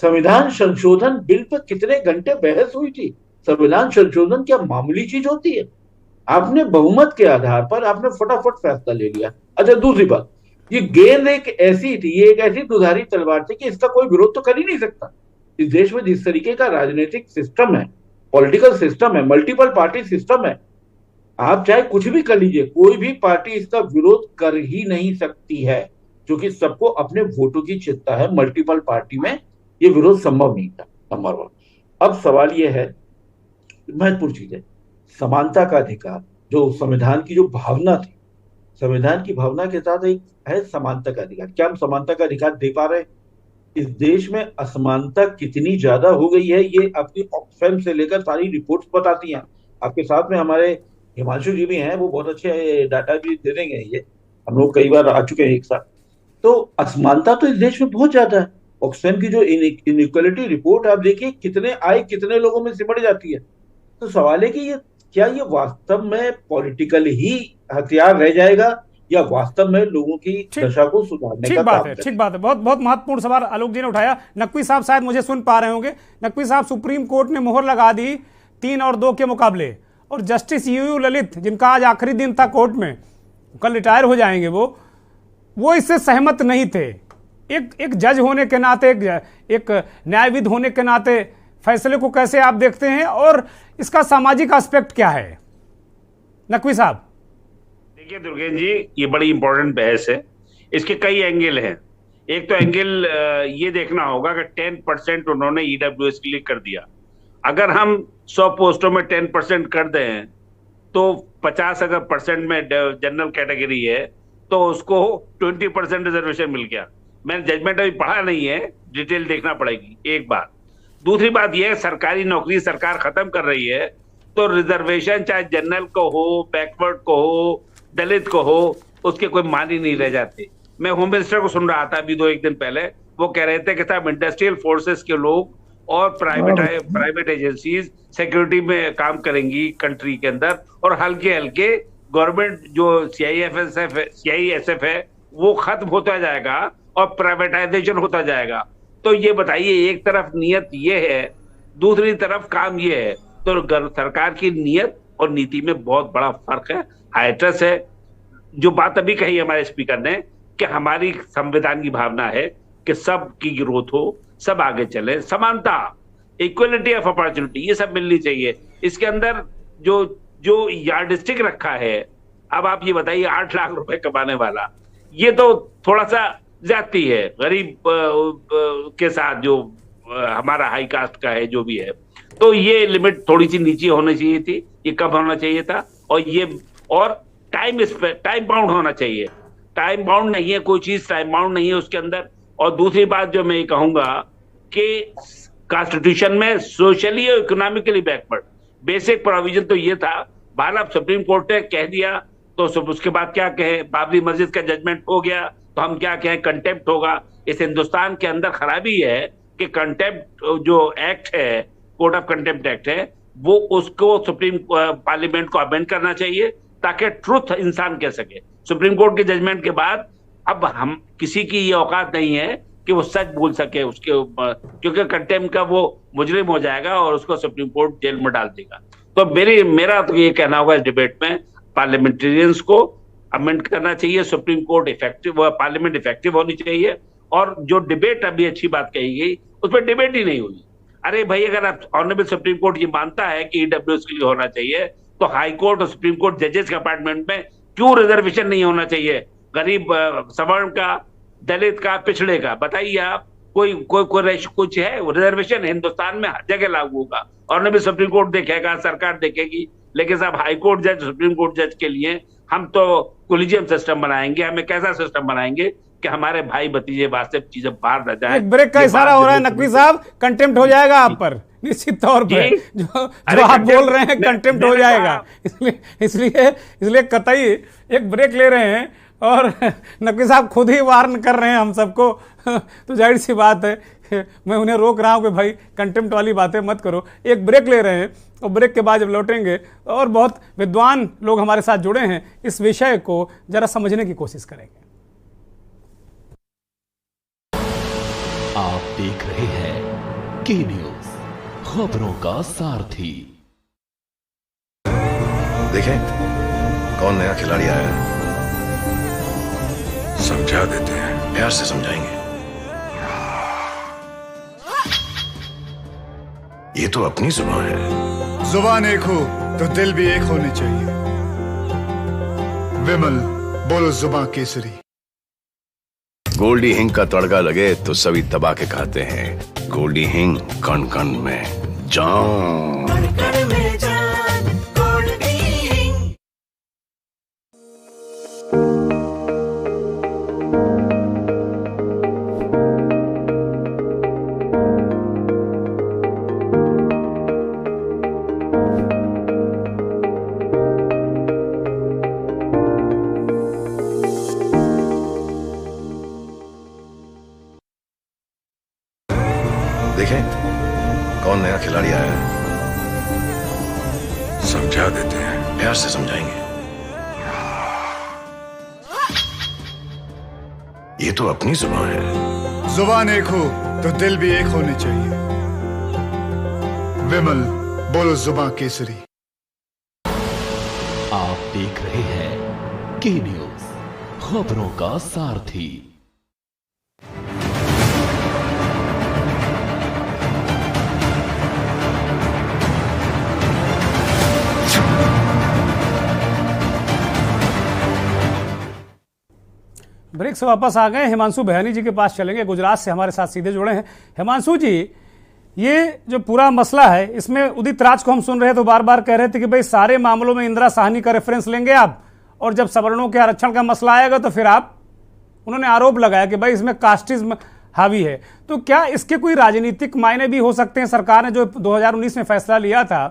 संविधान संशोधन बिल पर कितने घंटे बहस हुई थी? संविधान संशोधन क्या मामूली चीज होती है? आपने बहुमत के आधार पर आपने फटाफट फैसला ले लिया। अच्छा, दूसरी बात, ये गेंद एक ऐसी थी, ये एक ऐसी दुधारी तलवार थी कि इसका कोई विरोध तो कर ही नहीं सकता। इस देश में जिस तरीके का राजनीतिक सिस्टम है, पॉलिटिकल सिस्टम है, मल्टीपल पार्टी सिस्टम है, आप चाहे कुछ भी कर लीजिए, कोई भी पार्टी इसका विरोध कर ही नहीं सकती है, क्योंकि सबको अपने वोटों की चिंता है। मल्टीपल पार्टी में ये विरोध संभव नहीं था, नंबर 1। अब सवाल यह है, महत्वपूर्ण चीज है, समानता का अधिकार, जो संविधान की जो भावना थी, संविधान की भावना के साथ एक है समानता का अधिकार। क्या हम समानता का अधिकार दे पा रहे हैं? इस देश में असमानता कितनी ज्यादा हो गई है, ये आपकी ऑक्सफैम से लेकर सारी रिपोर्ट्स बताती हैं। आपके साथ में हमारे हिमांशु जी भी हैं, वो बहुत अच्छे डाटा भी दे देंगे, ये हम लोग कई बार आ चुके हैं एक साथ। तो असमानता तो इस देश में बहुत ज्यादा है। ऑक्सफैम की जो इनइक्वालिटी रिपोर्ट आप देखिए, कितने आय कितने लोगों में सिमट जाती है। तो सवाल है कि ये क्या ये वास्तव में पॉलिटिकल ही हथियार रह जाएगा, या वास्तव में लोगों की दशा को सुधारने का काम है? ठीक बात है, बहुत बहुत महत्वपूर्ण सवाल आलोक जी ने उठाया। नकवी साहब शायद मुझे सुन पा रहे होंगे। नकवी साहब, सुप्रीम कोर्ट ने मोहर लगा दी 3 और 2 के मुकाबले, और जस्टिस यूयू ललित, जिनका आज आखिरी दिन था कोर्ट में, कल रिटायर हो जाएंगे, वो इससे सहमत नहीं थे। एक जज होने के नाते, एक न्यायविद होने के नाते फैसले को कैसे आप देखते हैं, और इसका सामाजिक एस्पेक्ट क्या है? नकवी साहब। देखिए दुर्गेश जी, ये बड़ी इंपॉर्टेंट बहस है, इसके कई एंगल हैं। एक तो एंगल ये देखना होगा कि 10% उन्होंने ईडब्ल्यूएस के लिए कर दिया। अगर हम 100 पोस्टों में 10% कर दें, तो 50 अगर % में जनरल कैटेगरी है, तो उसको 20% रिजर्वेशन मिल गया। मैंने जजमेंट अभी पढ़ा नहीं है, डिटेल देखना पड़ेगी, एक बात। दूसरी बात यह है, सरकारी नौकरी सरकार खत्म कर रही है, तो रिजर्वेशन चाहे जनरल को हो, बैकवर्ड को हो, दलित को हो, उसके कोई मान ही नहीं रह जाते। मैं होम मिनिस्टर को सुन रहा था अभी 2-1 दिन पहले, वो कह रहे थे कि साहब इंडस्ट्रियल फोर्सेस के लोग और प्राइवेट एजेंसीज सिक्योरिटी में काम करेंगी कंट्री के अंदर, और हल्के हल्के गवर्नमेंट जो CISF है वो खत्म होता जाएगा और प्राइवेटाइजेशन होता जाएगा। तो ये बताइए, एक तरफ नियत ये है, दूसरी तरफ काम ये है, तो सरकार की नियत और नीति में बहुत बड़ा फर्क है, हाइट्रस है। जो बात अभी कही हमारे स्पीकर ने कि हमारी संविधान की भावना है कि सब की ग्रोथ हो, सब आगे चले, समानता, इक्वलिटी ऑफ अपॉर्चुनिटी, ये सब मिलनी चाहिए। इसके अंदर जो यार्डस्टिक रखा है, अब आप ये बताइए 8 लाख रुपए कमाने वाला, ये तो थोड़ा सा ज्यादती है गरीब के साथ, जो हमारा हाई कास्ट का है जो भी है, तो ये लिमिट थोड़ी सी नीचे होनी चाहिए थी, ये कम होना चाहिए था। और टाइम बाउंड होना चाहिए। टाइम बाउंड नहीं है कोई चीज, टाइम बाउंड नहीं है उसके अंदर। और दूसरी बात जो मैं कहूंगा कि कॉन्स्टिट्यूशन में सोशली और इकोनॉमिकली बैकवर्ड बेसिक प्रोविजन तो ये था, अब सुप्रीम कोर्ट ने कह दिया तो उसके बाद क्या कहे, बाबरी मस्जिद का जजमेंट हो गया तो हम क्या कहें, कंटेम्प्ट होगा। इस हिंदुस्तान के अंदर खराबी है कि कंटेम्प्ट जो एक्ट है, कोड ऑफ कंटेम्प्ट एक्ट है, वो उसको सुप्रीम पार्लियामेंट को अमेंड करना चाहिए ताकि ट्रुथ इंसान कह सके। सुप्रीम कोर्ट के जजमेंट के बाद अब हम किसी की ये औकात नहीं है कि वो सच बोल सके उसके, क्योंकि कंटेम्प्ट का वो मुजरिम हो जाएगा और उसको सुप्रीम कोर्ट जेल में डाल देगा। तो मेरा तो ये कहना होगा इस डिबेट में, पार्लियामेंटेरियंस को अमेंड करना चाहिए, supreme court effective, parliament effective होनी चाहिए। और जो डिबेट अभी अच्छी बात कही गई, उस पर डिबेट ही नहीं हुई। अरे भाई, अगर आप ऑनरेबल सुप्रीम कोर्ट ये मानता है कि EWS के लिए होना चाहिए, तो हाई कोर्ट और सुप्रीम कोर्ट जजेस के अपार्टमेंट में क्यों रिजर्वेशन नहीं होना चाहिए? गरीब, सवर्ण का, दलित का, पिछड़े का, बताइए आप। कुछ है रिजर्वेशन हिंदुस्तान में हर जगह लागू होगा। ऑनरेबल सुप्रीम कोर्ट देखेगा, सरकार देखेगी, लेकिन साहब हाई कोर्ट जज, सुप्रीम कोर्ट जज के लिए हम तो कोलिजियम सिस्टम बनाएंगे। हमें कैसा सिस्टम बनाएंगे कि हमारे भाई भतीजे वास्ते चीजें बाहर न जाए। ब्रेक का इशारा हो रहा है नकवी साहब, कंटेम्प्ट हो जाएगा आप पर निश्चित तौर पे, जो आप बोल रहे हैं कंटेम्प्ट हो जाएगा। इसलिए कतई एक ब्रेक ले रहे हैं और नकवी साहब खुद ही वार्न कर रहे हैं हम सबको, तो जाहिर सी बात है मैं उन्हें रोक रहा हूं कि भाई कंटेम्प्ट वाली बातें मत करो। एक ब्रेक ले रहे हैं और ब्रेक के बाद जब लौटेंगे और बहुत विद्वान लोग हमारे साथ जुड़े हैं, इस विषय को जरा समझने की कोशिश करेंगे। आप देख रहे हैं के न्यूज, खबरों का सारथी। देखें कौन नया खिलाड़ी आया है, समझा देते हैं, प्यार से समझाएंगे। ये तो अपनी जुबान है। जुबान एक हो तो दिल भी एक होने चाहिए। विमल, बोलो जुबान केसरी। गोल्डी हिंग का तड़का लगे तो सभी दबा के खाते हैं। गोल्डी हिंग, कण कण में जान। देखें कौन नया खिलाड़ी आया है, समझा देते हैं, प्यार से समझाएंगे। ये तो अपनी जुबान है। जुबान एक हो तो दिल भी एक होने चाहिए। विमल, बोलो जुबान केसरी। आप देख रहे हैं के न्यूज, खबरों का सारथी। ब्रेक से वापस आ गए। हिमांशु बयानी जी के पास चलेंगे, गुजरात से हमारे साथ सीधे जुड़े हैं। हिमांशु जी, ये जो पूरा मसला है, इसमें उदित राज को हम सुन रहे तो बार बार कह रहे थे कि भाई सारे मामलों में इंदिरा साहनी का रेफरेंस लेंगे आप, और जब सवर्णों के आरक्षण का मसला आएगा तो फिर आप उन्होंने आरोप लगाया कि भाई इसमें कास्टिज्म हावी है। तो क्या इसके कोई राजनीतिक मायने भी हो सकते हैं? सरकार ने जो 2019 में फैसला लिया था,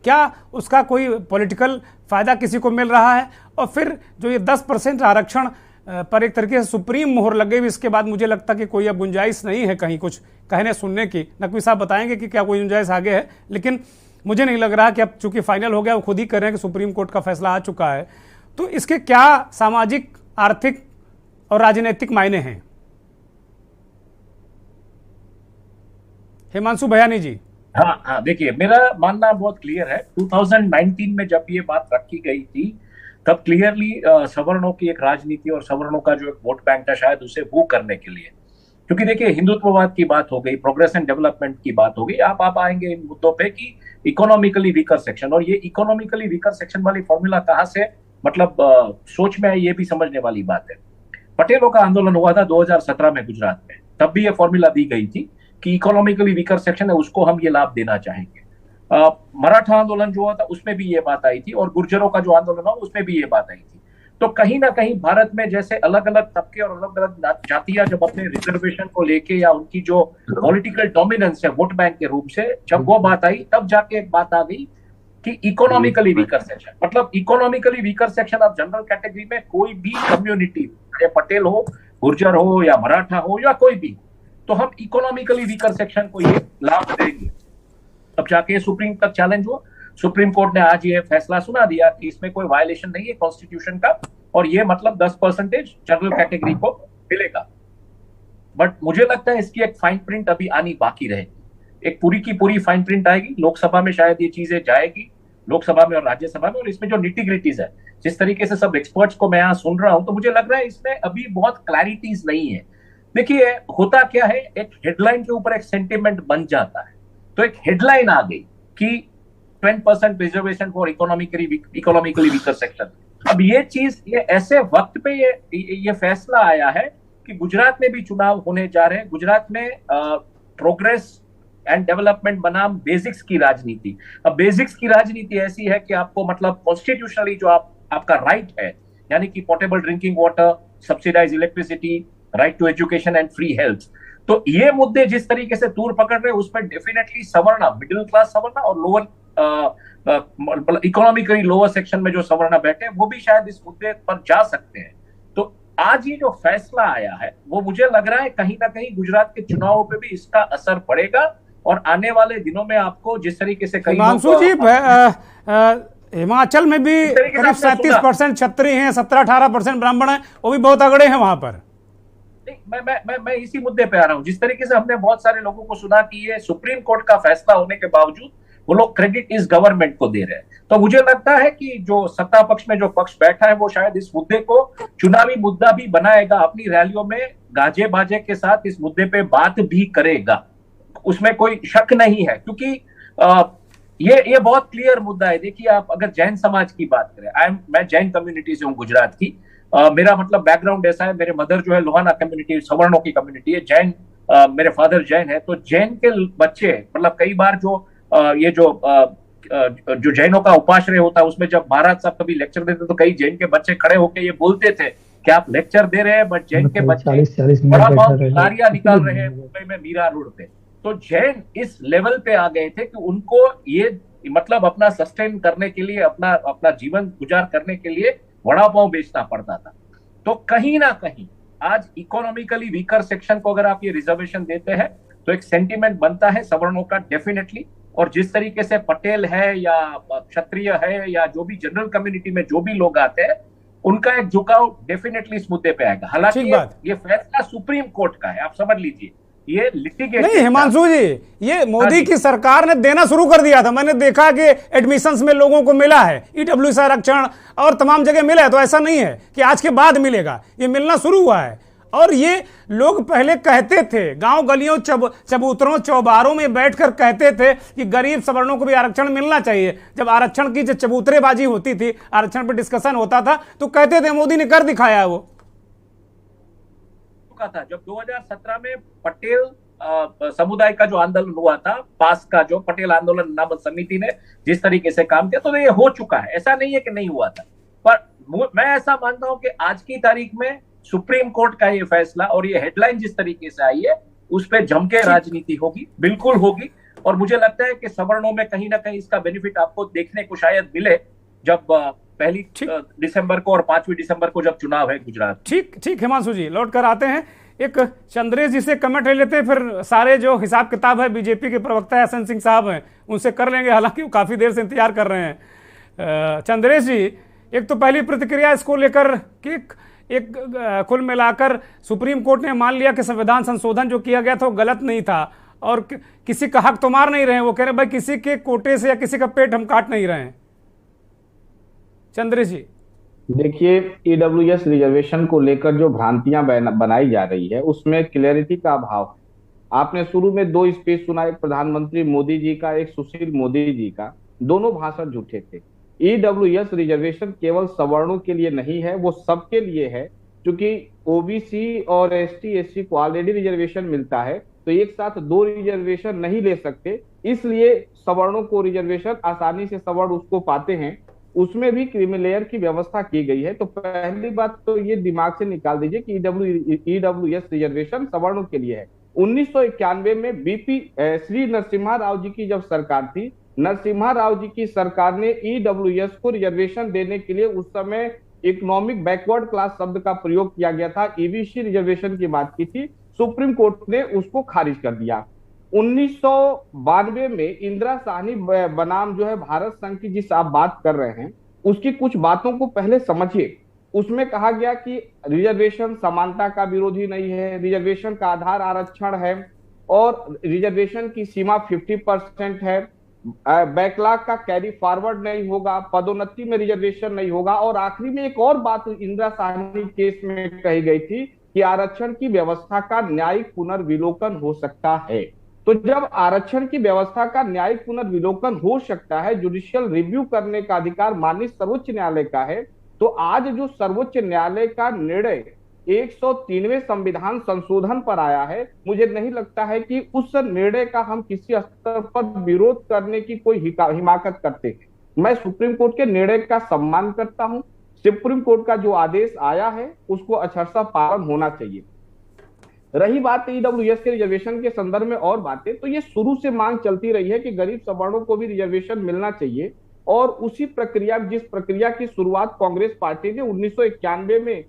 क्या उसका कोई पॉलिटिकल फायदा किसी को मिल रहा है? और फिर जो ये 10% आरक्षण पर एक तरीके से सुप्रीम मोहर लग गई, इसके बाद मुझे लगता कि कोई अब गुंजाइश नहीं है कहीं कुछ कहने सुनने की। नकवी साहब बताएंगे कि क्या कोई गुंजाइश आगे है, लेकिन मुझे नहीं लग रहा कि अब चूंकि फाइनल हो गया, वो खुद ही कह रहे हैं कि सुप्रीम कोर्ट का फैसला आ चुका है। तो इसके क्या सामाजिक, आर्थिक और राजनीतिक मायने हैं? हिमांशु भयानी जी। हाँ, देखिए, मेरा मानना बहुत क्लियर है। 2019 में जब ये बात रखी गई थी, तब क्लियरली सवर्णों की एक राजनीति और सवर्णों का जो एक वोट बैंक था, शायद उसे वो करने के लिए, क्योंकि देखिए हिंदुत्ववाद की बात हो गई, प्रोग्रेस एंड डेवलपमेंट की बात हो गई, आप आएंगे इन मुद्दों पे कि इकोनॉमिकली वीकर सेक्शन, और ये इकोनॉमिकली वीकर सेक्शन वाली फॉर्मूला कहाँ से, मतलब सोच में है, ये भी समझने वाली बात है। पटेलों का आंदोलन हुआ था 2017 में गुजरात में, तब भी ये फॉर्मूला दी गई थी कि इकोनॉमिकली वीकर सेक्शन है, उसको हम ये लाभ देना चाहेंगे। मराठा आंदोलन जो हुआ था उसमें भी ये बात आई थी, और गुर्जरों का जो आंदोलन हुआ उसमें भी ये बात आई थी। तो कहीं ना कहीं भारत में जैसे अलग अलग तबके और अलग अलग जातियां जब अपने रिजर्वेशन को लेके या उनकी जो पॉलिटिकल डोमिनेंस है वोट बैंक के रूप से, जब वो बात आई, तब जाके एक बात आ गई कि इकोनॉमिकली वीकर सेक्शन, मतलब economically weaker section of general category में कोई भी कम्युनिटी, चाहे पटेल हो, गुर्जर हो या मराठा हो या कोई भी, तो हम इकोनॉमिकली वीकर सेक्शन को ये लाभ देंगे। अब जाके सुप्रीम तक चैलेंज हुआ, सुप्रीम कोर्ट ने आज ये फैसला सुना दिया कि इसमें कोई वायलेशन नहीं है कॉन्स्टिट्यूशन का, और ये मतलब 10% जनरल कैटेगरी को मिलेगा। बट मुझे लगता है इसकी एक फाइन प्रिंट अभी आनी बाकी रहेगी, एक पूरी की पूरी फाइन प्रिंट आएगी लोकसभा में, शायद ये चीजें जाएगी लोकसभा में और राज्यसभा में, और इसमें जो निटी-ग्रिटीज है, जिस तरीके से सब एक्सपर्ट्स को मैं यहाँ सुन रहा हूं, तो मुझे लग रहा है इसमें अभी बहुत क्लैरिटीज नहीं है। देखिए होता क्या है, एक हेडलाइन के ऊपर एक सेंटिमेंट बन जाता है, तो एक हेडलाइन आ गई कि 10% reservation for economically weaker section. अब ये चीज, ये ऐसे वक्त पे ये फैसला आया है कि गुजरात में भी चुनाव होने जा रहे हैं। गुजरात में प्रोग्रेस एंड डेवलपमेंट बनाम बेसिक्स की राजनीति। अब बेसिक्स की राजनीति ऐसी है कि आपको मतलब कॉन्स्टिट्यूशनली जो आपका राइट है, यानी कि portable drinking water, subsidise electricity, right to education and free health, तो ये मुद्दे जिस तरीके से तूर पकड़ रहे हैं, उसमें डेफिनेटली सवर्ण, मिडिल क्लास सवर्ण और लोअर इकोनॉमिकली लोअर सेक्शन में जो सवर्ण बैठे, वो भी शायद इस मुद्दे पर जा सकते हैं। तो आज ये जो फैसला आया है, वो मुझे लग रहा है कहीं ना कहीं गुजरात के चुनावों पे भी इसका असर पड़ेगा, और आने वाले दिनों में आपको जिस तरीके से कई हिमाचल में भी करीब 37% क्षत्रिय हैं, 17-18% ब्राह्मण हैं, वो भी बहुत अगड़े हैं वहां पर। नहीं, मैं इसी मुद्दे पे आ रहा हूं। जिस तरीके से हमने बहुत सारे लोगों को सुना कि ये सुप्रीम कोर्ट का फैसला होने के बावजूद वो लोग क्रेडिट इस गवर्नमेंट को दे रहे हैं, तो मुझे लगता है कि जो सत्ता पक्ष में जो पक्ष बैठा है, वो शायद इस मुद्दे को चुनावी मुद्दा भी बनाएगा, अपनी रैलियों में गाजे बाजे के साथ इस मुद्दे पे बात भी करेगा, उसमें कोई शक नहीं है, क्योंकि ये बहुत क्लियर मुद्दा है। देखिए, आप अगर जैन समाज की बात करें, मैं जैन कम्युनिटी से हूँ गुजरात की, मेरा मतलब बैकग्राउंड ऐसा है, मेरे मदर जो है लोहाना कम्युनिटी, सवर्णों की कम्युनिटी है, जैन, मेरे फादर जैन है, तो जैन के बच्चे, मतलब कई बार जो जैनों का उपाश्रय होता है, उसमें जब महाराज साहब कभी लेक्चर देते तो कई जैन के बच्चे खड़े होकर ये बोलते थे कि आप लेक्चर दे रहे हैं, बट जैन के बच्चे बड़ा बहुत गालियां निकाल रहे हैं मुंबई में मीरा रोड पे। तो जैन इस लेवल पे आ गए थे कि उनको ये मतलब अपना सस्टेन करने के लिए, अपना जीवन गुजार करने के लिए वड़ा पाव बेचना पड़ता था। तो कहीं ना कहीं आज इकोनॉमिकली वीकर सेक्शन को अगर आप ये रिजर्वेशन देते हैं, तो एक सेंटिमेंट बनता है सवर्णों का डेफिनेटली, और जिस तरीके से पटेल है या क्षत्रिय है या जो भी जनरल कम्युनिटी में जो भी लोग आते हैं, उनका एक झुकाव डेफिनेटली इस मुद्दे पे आएगा। हालांकि ये फैसला सुप्रीम कोर्ट का है, आप समझ लीजिए, ये लिटिगेट नहीं। हिमांशु जी, ये मोदी की सरकार ने देना शुरू कर दिया था। मैंने देखा कि एडमिशंस में लोगों को मिला है, ईडब्ल्यूएस आरक्षण और तमाम जगह मिला है, तो ऐसा नहीं है कि आज के बाद मिलेगा, ये मिलना शुरू हुआ है। और ये लोग पहले कहते थे, गांव गलियों चबूतरों चौबारों में बैठकर कहते थे कि गरीब सवर्णों को भी आरक्षण मिलना चाहिए। जब आरक्षण की जो चबूतरेबाजी होती थी, आरक्षण पर डिस्कशन होता था, तो कहते थे मोदी ने कर दिखाया है। वो था जब 2017 में पटेल समुदाय का जो आंदोलन हुआ था, पास का जो पटेल आंदोलन नामक समिति ने जिस तरीके से काम किया, तो ये हो चुका है, ऐसा नहीं है कि नहीं हुआ था। पर मैं ऐसा मानता हूं कि आज की तारीख में सुप्रीम कोर्ट का ये फैसला और ये हेडलाइन जिस तरीके से आई है उस पर जम के राजनीति होगी, बिल्कुल होगी। और मुझे लगता है कि सवर्णों में कहीं ना कहीं इसका बेनिफिट आपको देखने को शायद मिले जब 1 दिसंबर को और 5 दिसंबर को जब चुनाव है गुजरात। ठीक हिमांशु जी, लौट कर आते हैं। एक चंद्रेश जी से कमेंट ले लेते हैं, फिर सारे जो हिसाब किताब है बीजेपी के प्रवक्ता एसएन सिंह साहब हैं उनसे कर लेंगे, हालांकि वो काफी देर से इंतजार कर रहे हैं। चंद्रेश जी, एक तो पहली प्रतिक्रिया इसको लेकर कि एक कुल मिलाकर सुप्रीम कोर्ट ने मान लिया कि संविधान संशोधन जो किया गया था वो गलत नहीं था और किसी का हक तो मार नहीं रहे हैं, वो कह रहे हैं भाई किसी के कोटे से या किसी का पेट हम काट नहीं रहे हैं। चंद्रेश जी, देखिए, ईडब्ल्यूएस रिजर्वेशन को लेकर जो भ्रांतियां बनाई जा रही है उसमें क्लैरिटी का अभाव है। आपने शुरू में 2 स्पीच सुना, एक प्रधानमंत्री मोदी जी का, एक सुशील मोदी जी का, दोनों भाषण झूठे थे। ईडब्ल्यूएस रिजर्वेशन केवल सवर्णों के लिए नहीं है, वो सबके लिए है। क्योंकि ओबीसी और एसटी एससी को ऑलरेडी रिजर्वेशन मिलता है, तो एक साथ 2 रिजर्वेशन नहीं ले सकते, इसलिए सवर्णों को रिजर्वेशन आसानी से सवर्ण उसको पाते हैं, उसमें भी क्रीमी लेयर की व्यवस्था की गई है। तो पहली बात तो ये दिमाग से निकाल दीजिए कि ईडब्ल्यूएस रिजर्वेशन सवर्णों के लिए है। 1991 में बीपी श्री नरसिम्हा राव जी की जब सरकार थी, नरसिम्हा राव जी की सरकार ने ईडब्ल्यूएस को रिजर्वेशन देने के लिए उस समय इकोनॉमिक बैकवर्ड क्लास शब्द का प्रयोग किया गया था, ईबीसी रिजर्वेशन की बात की थी, सुप्रीम कोर्ट ने उसको खारिज कर दिया। 1992 में इंदिरा साहनी बनाम जो है भारत संघ की जिस आप बात कर रहे हैं उसकी कुछ बातों को पहले समझिए। उसमें कहा गया कि रिजर्वेशन समानता का विरोधी नहीं है, रिजर्वेशन का आधार आरक्षण है और रिजर्वेशन की सीमा 50% है, बैकलॉग का कैरी फॉरवर्ड नहीं होगा, पदोन्नति में रिजर्वेशन नहीं होगा, और आखिरी में एक और बात इंदिरा साहनी केस में कही गई थी कि आरक्षण की व्यवस्था का न्यायिक पुनर्विलोकन हो सकता है। तो जब आरक्षण की व्यवस्था का न्यायिक पुनर्विलोकन हो सकता है, जुडिशियल रिव्यू करने का अधिकार माननीय सर्वोच्च न्यायालय का है, तो आज जो सर्वोच्च न्यायालय का निर्णय 103वें संविधान संशोधन पर आया है, मुझे नहीं लगता है कि उस निर्णय का हम किसी स्तर पर विरोध करने की कोई हिमाकत करते हैं। मैं सुप्रीम कोर्ट के निर्णय का सम्मान करता हूं। सुप्रीम कोर्ट का जो आदेश आया है उसको अक्षरशः पालन होना चाहिए। रही बात ईडब्ल्यूएस के रिजर्वेशन के संदर्भ में और बातें, तो ये शुरू से मांग चलती रही है कि गरीब सवर्णों को भी रिजर्वेशन मिलना चाहिए, और उसी प्रक्रिया जिस प्रक्रिया की शुरुआत कांग्रेस पार्टी ने 1991 में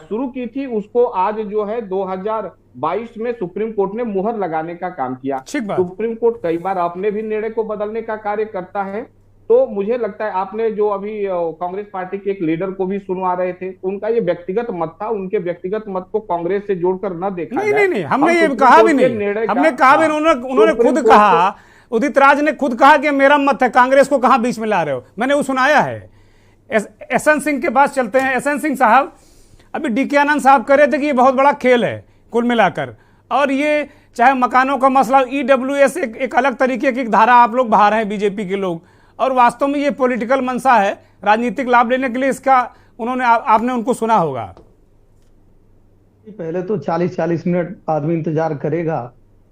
शुरू की थी, उसको आज जो है 2022 में सुप्रीम कोर्ट ने मुहर लगाने का काम किया। सुप्रीम कोर्ट कई बार अपने भी निर्णय को बदलने का कार्य करता है। तो मुझे लगता है आपने जो अभी कांग्रेस पार्टी के एक लीडर को भी सुनवा रहे थे, उनका ये व्यक्तिगत मत था, उनके व्यक्तिगत मत को कांग्रेस से जोड़कर न देखा जाए। नहीं, हमने ये कहा भी नहीं, हमने कहा भी, उन्होंने खुद कहा, उदित राज ने खुद कहा कि मेरा मत है, कांग्रेस को कहां बीच में ला रहे हो, मैंने वो सुनाया है। एसएन सिंह के पास चलते हैं। एसएन सिंह साहब, अभी डीके आनंद साहब कह रहे थे कि ये बहुत बड़ा खेल है कुल मिलाकर, और ये चाहे मकानों का मसला, ईडब्ल्यूएस एक अलग तरीके की धारा आप लोग बहा रहे हैं बीजेपी के लोग, और वास्तव में ये पॉलिटिकल मंशा है, राजनीतिक लाभ लेने के लिए इसका उन्होंने आपने उनको सुना होगा। पहले तो 40-40 मिनट आदमी इंतजार करेगा,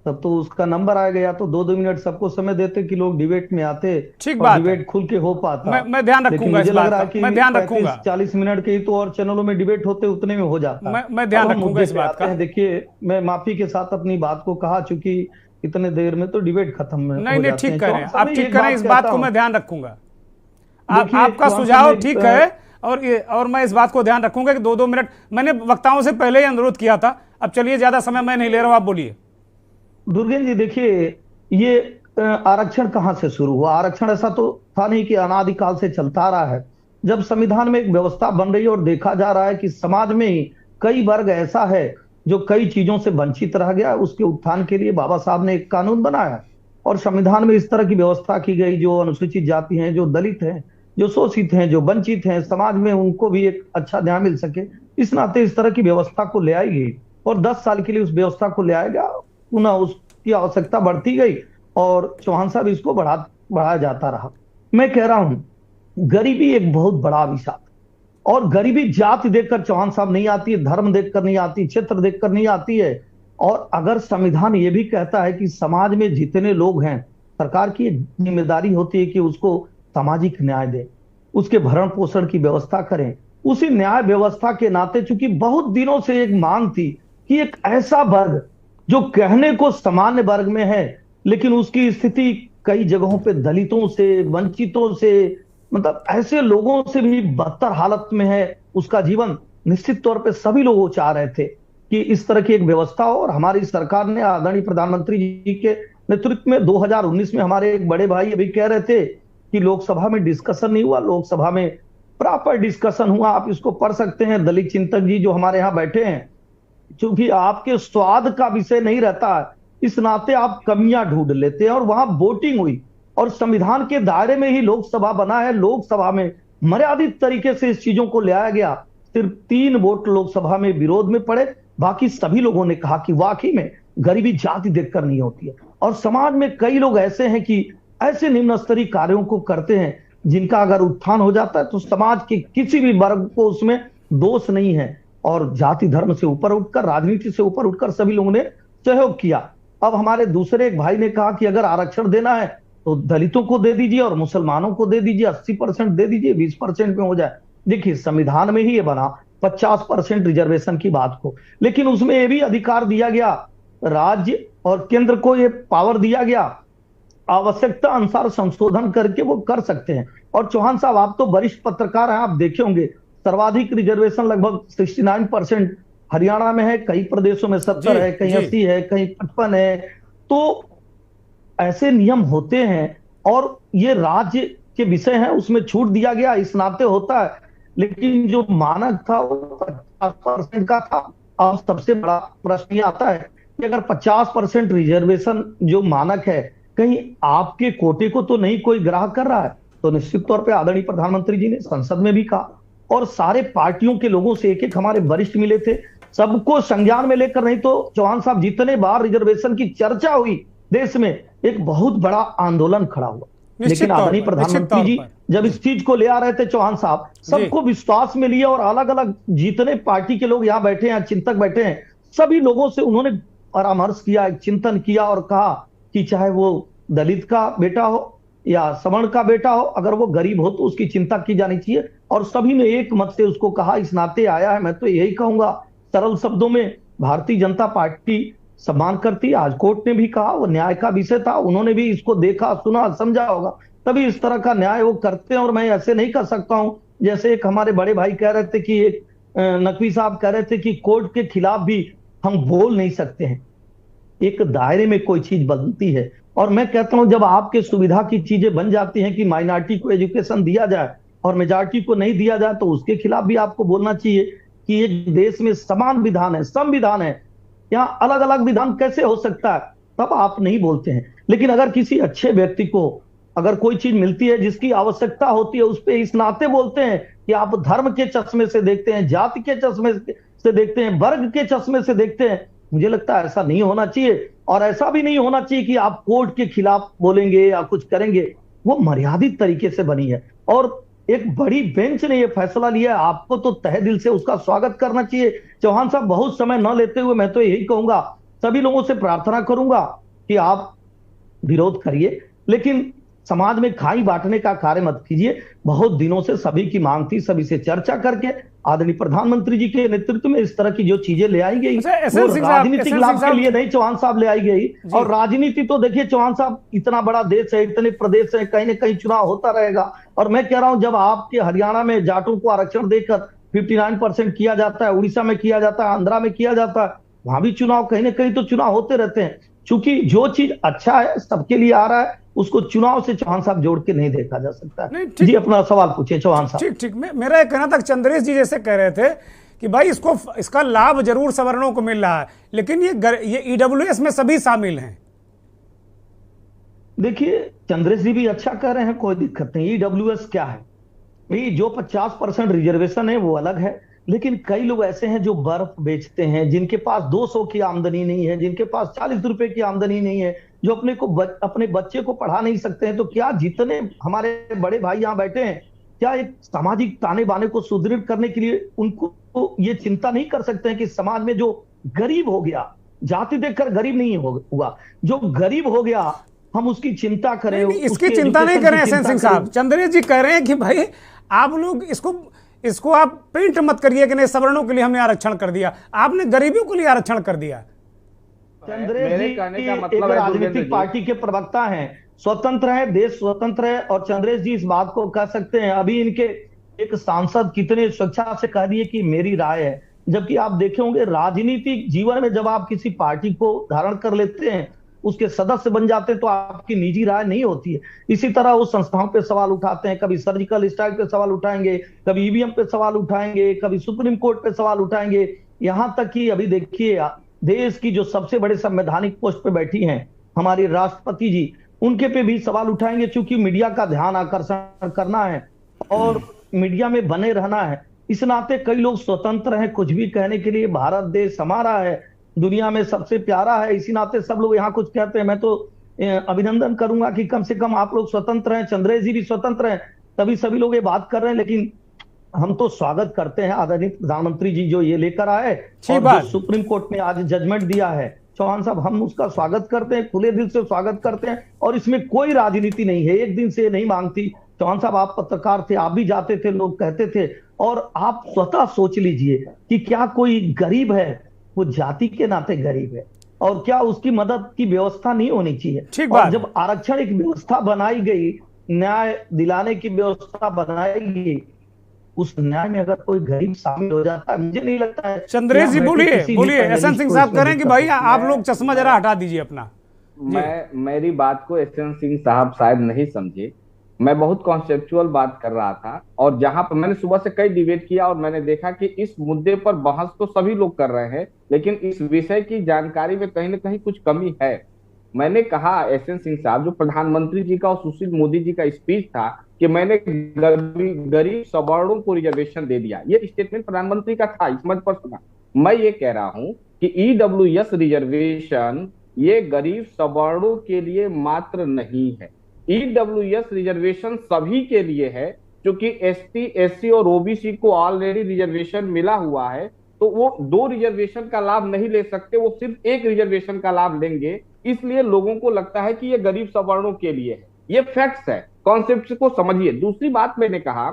तब तो उसका नंबर आएगा, या तो 2-2 मिनट सबको समय देते कि लोग डिबेट में आते, ठीक बात, डिबेट खुल के हो पाता। मैं ध्यान रखूंगा इस बात का, मैं ध्यान रखूंगा। 40 मिनट के ही तो और चैनलों में डिबेट होते, उतने में हो जाता। मैं ध्यान रखूंगा इस बात का। देखिए, मैं माफी के साथ अपनी बात को कहा, चूंकि इतने देर में तो डिबेट खत्म नहीं, ठीक करें आप, ठीक करें, इस बात को मैं ध्यान रखूंगा। आपका सुझाव ठीक है, और मैं इस बात को ध्यान रखूंगा कि 2-2 मिनट, मैंने वक्ताओं से पहले ही अनुरोध किया था। अब चलिए, ज्यादा समय मैं नहीं ले रहा हूं, आप बोलिए। दुर्गेन जी, देखिए, ये आरक्षण कहां से शुरू हुआ? आरक्षण ऐसा तो था नहीं कि अनादिकाल से चलता आ रहा है। जब संविधान में एक व्यवस्था बन रही है और देखा जा रहा है कि समाज में ही कई वर्ग ऐसा है जो कई चीजों से वंचित रह गया, उसके उत्थान के लिए बाबा साहब ने एक कानून बनाया और संविधान में इस तरह की व्यवस्था की गई, जो अनुसूचित जाति हैं, जो दलित हैं, जो शोषित हैं, जो वंचित हैं, समाज में उनको भी एक अच्छा न्याय मिल सके। इस नाते इस तरह की व्यवस्था को ले आई गई और 10 साल के लिए उस व्यवस्था को ले आया गया। पुनः उसकी आवश्यकता बढ़ती गई और चौहान साहब इसको बढ़ाया जाता रहा। मैं कह रहा हूं, गरीबी एक बहुत बड़ा अभिशाप, और गरीबी जाति देखकर चौहान साहब नहीं आती है, धर्म देखकर नहीं आती, क्षेत्र देखकर नहीं आती है। और अगर संविधान ये भी कहता है कि समाज में जितने लोग हैं, सरकार की जिम्मेदारी होती है कि उसको सामाजिक न्याय दे, उसके भरण पोषण की व्यवस्था करें, उसी न्याय व्यवस्था के नाते, चूंकि बहुत दिनों से एक मांग थी कि एक ऐसा वर्ग जो कहने को सामान्य वर्ग में है, लेकिन उसकी स्थिति कई जगहों पे दलितों से, वंचितों से, मतलब ऐसे लोगों से भी बदतर हालत में है उसका जीवन, निश्चित तौर पे सभी लोग वो चाह रहे थे कि इस तरह की एक व्यवस्था हो। और हमारी सरकार ने, आदरणीय प्रधानमंत्री जी के नेतृत्व में 2019 में, हमारे एक बड़े भाई अभी कह रहे थे कि लोकसभा में डिस्कशन नहीं हुआ, लोकसभा में प्रॉपर डिस्कशन हुआ। आप इसको पढ़ सकते हैं, दलित चिंतक जी जो हमारे यहाँ बैठे हैं, क्योंकि आपके स्वाद का विषय नहीं रहता है, इस नाते आप कमियां ढूंढ लेते हैं। और वहां वोटिंग हुई और संविधान के दायरे में ही लोकसभा बना है, लोकसभा में मर्यादित तरीके से इस चीजों को लाया गया। सिर्फ 3 वोट लोकसभा में विरोध में पड़े, बाकी सभी लोगों ने कहा कि वाकई में गरीबी जाति देखकर नहीं होती है। और समाज में कई लोग ऐसे हैं कि ऐसे निम्न स्तरीय कार्यों को करते हैं जिनका अगर उत्थान हो जाता है तो समाज के किसी भी वर्ग को उसमें दोष नहीं है। और जाति धर्म से ऊपर उठकर, राजनीति से ऊपर उठकर सभी लोगों ने सहयोग किया। अब हमारे दूसरे एक भाई ने कहा कि अगर आरक्षण देना है तो दलितों को दे दीजिए और मुसलमानों को दे दीजिए, 80% दे दीजिए, 20% में हो जाए। देखिए, संविधान में ही ये बना 50% रिजर्वेशन की बात को, लेकिन उसमें ये भी अधिकार दिया गया, राज्य और केंद्र को ये पावर दिया गया, आवश्यकता अनुसार संशोधन करके वो कर सकते हैं। और चौहान साहब, आप तो वरिष्ठ पत्रकार हैं, आप देखे होंगे सर्वाधिक रिजर्वेशन लगभग 69% हरियाणा में है, कई प्रदेशों में 70 है, कहीं 80 है, कहीं 55 है। तो ऐसे नियम होते हैं और ये राज्य के विषय है, उसमें छूट दिया गया, इस नाते होता है। लेकिन जो मानक था वो 50% का था। अब सबसे बड़ा प्रश्न ये आता है कि अगर 50% रिजर्वेशन जो मानक है, कहीं आपके कोटे को तो नहीं कोई ग्राह्य कर रहा है? तो निश्चित तौर पे आदरणीय प्रधानमंत्री जी ने संसद में भी कहा और सारे पार्टियों के लोगों से, एक एक हमारे वरिष्ठ मिले थे, सबको संज्ञान में लेकर, नहीं तो चौहान साहब जितने बार रिजर्वेशन की चर्चा हुई देश में, एक बहुत बड़ा आंदोलन खड़ा हुआ। लेकिन आदरणीय प्रधानमंत्री जी जब इस चीज को ले आ रहे थे, चौहान साहब सबको विश्वास में लिया और अलग अलग जितने पार्टी के लोग यहाँ बैठे हैं, चिंतक बैठे हैं, सभी लोगों से उन्होंने परामर्श किया, एक चिंतन किया और कहा कि चाहे वो दलित का बेटा हो या सवर्ण का बेटा हो, अगर वो गरीब हो तो उसकी चिंता की जानी चाहिए। और सभी ने एक मत से उसको कहा। इस नाते आया है, मैं तो यही कहूंगा सरल शब्दों में, भारतीय जनता पार्टी सम्मान करती है। आज कोर्ट ने भी कहा, वो न्याय का विषय था, उन्होंने भी इसको देखा, सुना, समझा होगा, तभी इस तरह का न्याय वो करते हैं। और मैं ऐसे नहीं कर सकता हूं, जैसे एक हमारे बड़े भाई कह रहे थे कि एक नकवी साहब कह रहे थे कि कोर्ट के खिलाफ भी हम बोल नहीं सकते हैं। एक दायरे में कोई चीज बनती है और मैं कहता हूं जब आपके सुविधा की चीजें बन जाती हैं कि माइनॉरिटी को एजुकेशन दिया जाए और मेजॉरिटी को नहीं दिया जाए, तो उसके खिलाफ भी आपको बोलना चाहिए कि ये देश में समान विधान है, संविधान है, यहाँ अलग अलग विधान कैसे हो सकता है, तब आप नहीं बोलते हैं। लेकिन अगर किसी अच्छे व्यक्ति को अगर कोई चीज मिलती है जिसकी आवश्यकता होती है, उस पर इस नाते बोलते हैं कि आप धर्म के चश्मे से देखते हैं, जाति के चश्मे से देखते हैं, वर्ग के चश्मे से देखते हैं। मुझे लगता है ऐसा नहीं होना चाहिए। और ऐसा भी नहीं होना चाहिए कि आप कोर्ट के खिलाफ बोलेंगे या कुछ करेंगे। वो मर्यादित तरीके से बनी है और एक बड़ी बेंच ने ये फैसला लिया है, आपको तो तहे दिल से उसका स्वागत करना चाहिए। चौहान साहब, बहुत समय न लेते हुए मैं तो यही कहूंगा, सभी लोगों से प्रार्थना करूंगा कि आप विरोध करिए, लेकिन समाज में खाई बांटने का कार्य मत कीजिए। बहुत दिनों से सभी की मांग थी, सभी से चर्चा करके आदरणीय प्रधानमंत्री जी के नेतृत्व में इस तरह की जो चीजें ले आई गई, वो राजनीतिक लाभ के लिए नहीं चौहान साहब ले आई गई। और राजनीति तो देखिए चौहान साहब, इतना बड़ा देश है, इतने प्रदेश है, कहीं ना कहीं चुनाव होता रहेगा। और मैं कह रहा हूं, जब आपके हरियाणा में जाटों को आरक्षण देकर 59% किया जाता है, उड़ीसा में किया जाता है, आंध्रा में किया जाता है, वहां भी चुनाव कहीं ना कहीं तो चुनाव होते रहते हैं। चूंकि जो चीज अच्छा है, सबके लिए आ रहा है, उसको चुनाव से चौहान साहब जोड़ के नहीं देखा जा सकता। जी, अपना सवाल पूछिए चौहान साहब। ठीक ठीक, मेरा कहना था, चंद्रेश जी जैसे कह रहे थे कि भाई इसका लाभ जरूर सवर्णों को मिल रहा है, लेकिन ये ईडब्ल्यूएस में सभी शामिल हैं। देखिए, चंद्रेश जी भी अच्छा कह रहे हैं, कोई दिक्कत नहीं। ईडब्ल्यूएस क्या है भाई? जो 50% रिजर्वेशन है वो अलग है, लेकिन कई लोग ऐसे हैं जो बर्फ बेचते हैं, जिनके पास 200 की आमदनी नहीं है, जिनके पास 40 रुपए की आमदनी नहीं है, जो अपने बच्चे को पढ़ा नहीं सकते हैं। तो क्या जितने हमारे बड़े भाई यहाँ बैठे हैं, क्या एक सामाजिक ताने बाने को सुदृढ़ करने के लिए उनको तो ये चिंता नहीं कर सकते हैं कि समाज में जो गरीब हो गया, जाति देखकर गरीब नहीं हुआ, जो गरीब हो गया हम उसकी चिंता करें? इसकी चिंता नहीं करें एसएन सिंह साहब। चंद्रेश जी कह रहे हैं कि भाई आप लोग इसको इसको आप पेंट मत करिए कि नहीं सवर्णों के लिए हमने आरक्षण कर दिया, आपने गरीबों के लिए आरक्षण कर दिया। चंद्रेश जी एक राजनीतिक पार्टी के प्रवक्ता हैं, स्वतंत्र है, देश स्वतंत्र है, और चंद्रेश जी इस बात को कह सकते हैं। अभी इनके एक सांसद कितने स्वेच्छा से कह दिए कि मेरी राय है, जबकि आप देखे होंगे राजनीतिक जीवन में जब आप किसी पार्टी को धारण कर लेते हैं, उसके सदस्य बन जाते हैं, तो आपकी निजी राय नहीं होती है। इसी तरह वो संस्थाओं पे सवाल उठाते हैं, कभी सर्जिकल स्ट्राइक पे सवाल उठाएंगे, कभी ईवीएम पे सवाल उठाएंगे, कभी सुप्रीम कोर्ट पे सवाल उठाएंगे, यहां तक कि अभी देखिए देश की जो सबसे बड़े संवैधानिक पोस्ट पे बैठी हैं हमारी राष्ट्रपति जी, उनके पे भी सवाल उठाएंगे। चूंकि मीडिया का ध्यान आकर्षण करना है और मीडिया में बने रहना है, इस नाते कई लोग स्वतंत्र हैं कुछ भी कहने के लिए। भारत देश हमारा है, दुनिया में सबसे प्यारा है, इसी नाते सब लोग यहाँ कुछ कहते हैं। मैं तो अभिनंदन करूंगा कि कम से कम आप लोग स्वतंत्र हैं, चंद्रेश जी भी स्वतंत्र हैं, तभी सभी लोग ये बात कर रहे हैं। लेकिन हम तो स्वागत करते हैं आदरणीय प्रधानमंत्री जी जो ये लेकर आए और जो सुप्रीम कोर्ट में आज जजमेंट दिया है, चौहान साहब हम उसका स्वागत करते हैं, खुले दिल से स्वागत करते हैं। और इसमें कोई राजनीति नहीं है, एक दिन से नहीं मांगती। चौहान साहब आप पत्रकार थे, आप भी जाते थे, लोग कहते थे, और आप स्वतः सोच लीजिए कि क्या कोई गरीब है, वो जाति के नाते गरीब है, और क्या उसकी मदद की व्यवस्था नहीं होनी चाहिए। और जब आरक्षण एक व्यवस्था बनाई गई, न्याय दिलाने की व्यवस्था बनाई गई, उस न्याय में अगर कोई गरीब शामिल हो जाता है, मुझे नहीं लगता है। चंद्रेश जी बोलिए एसएन सिंह साहब कह रहे हैं कि भाई आप लोग चश्मा जरा हटा दीजिए अपना। मेरी बात को एसएन सिंह साहब शायद नहीं समझे, मैं बहुत कॉन्सेप्चुअल बात कर रहा था, और जहां पर मैंने सुबह से कई डिबेट किया और मैंने देखा कि इस मुद्दे पर बहस तो सभी लोग कर रहे हैं, लेकिन इस विषय की जानकारी में कहीं ना कहीं कुछ कमी है। मैंने कहा एसएन सिंह साहब, जो प्रधानमंत्री जी का और सुशील मोदी जी का स्पीच था कि मैंने गरीब सवर्णों को रिजर्वेशन दे दिया, ये स्टेटमेंट प्रधानमंत्री का था, इस मंच पर सुना। मैं ये कह रहा हूं कि ईडब्ल्यूएस रिजर्वेशन ये गरीब सवर्णों के लिए मात्र नहीं है, ईडब्ल्यूएस रिजर्वेशन सभी के लिए है। क्योंकि एसटी, एससी और ओबीसी को ऑलरेडी रिजर्वेशन मिला हुआ है, तो वो 2 रिजर्वेशन का लाभ नहीं ले सकते, वो सिर्फ 1 रिजर्वेशन का लाभ लेंगे। इसलिए लोगों को लगता है कि ये गरीब सवर्णों के लिए है, ये फैक्ट्स है, कॉन्सेप्ट को समझिए। दूसरी बात मैंने कहा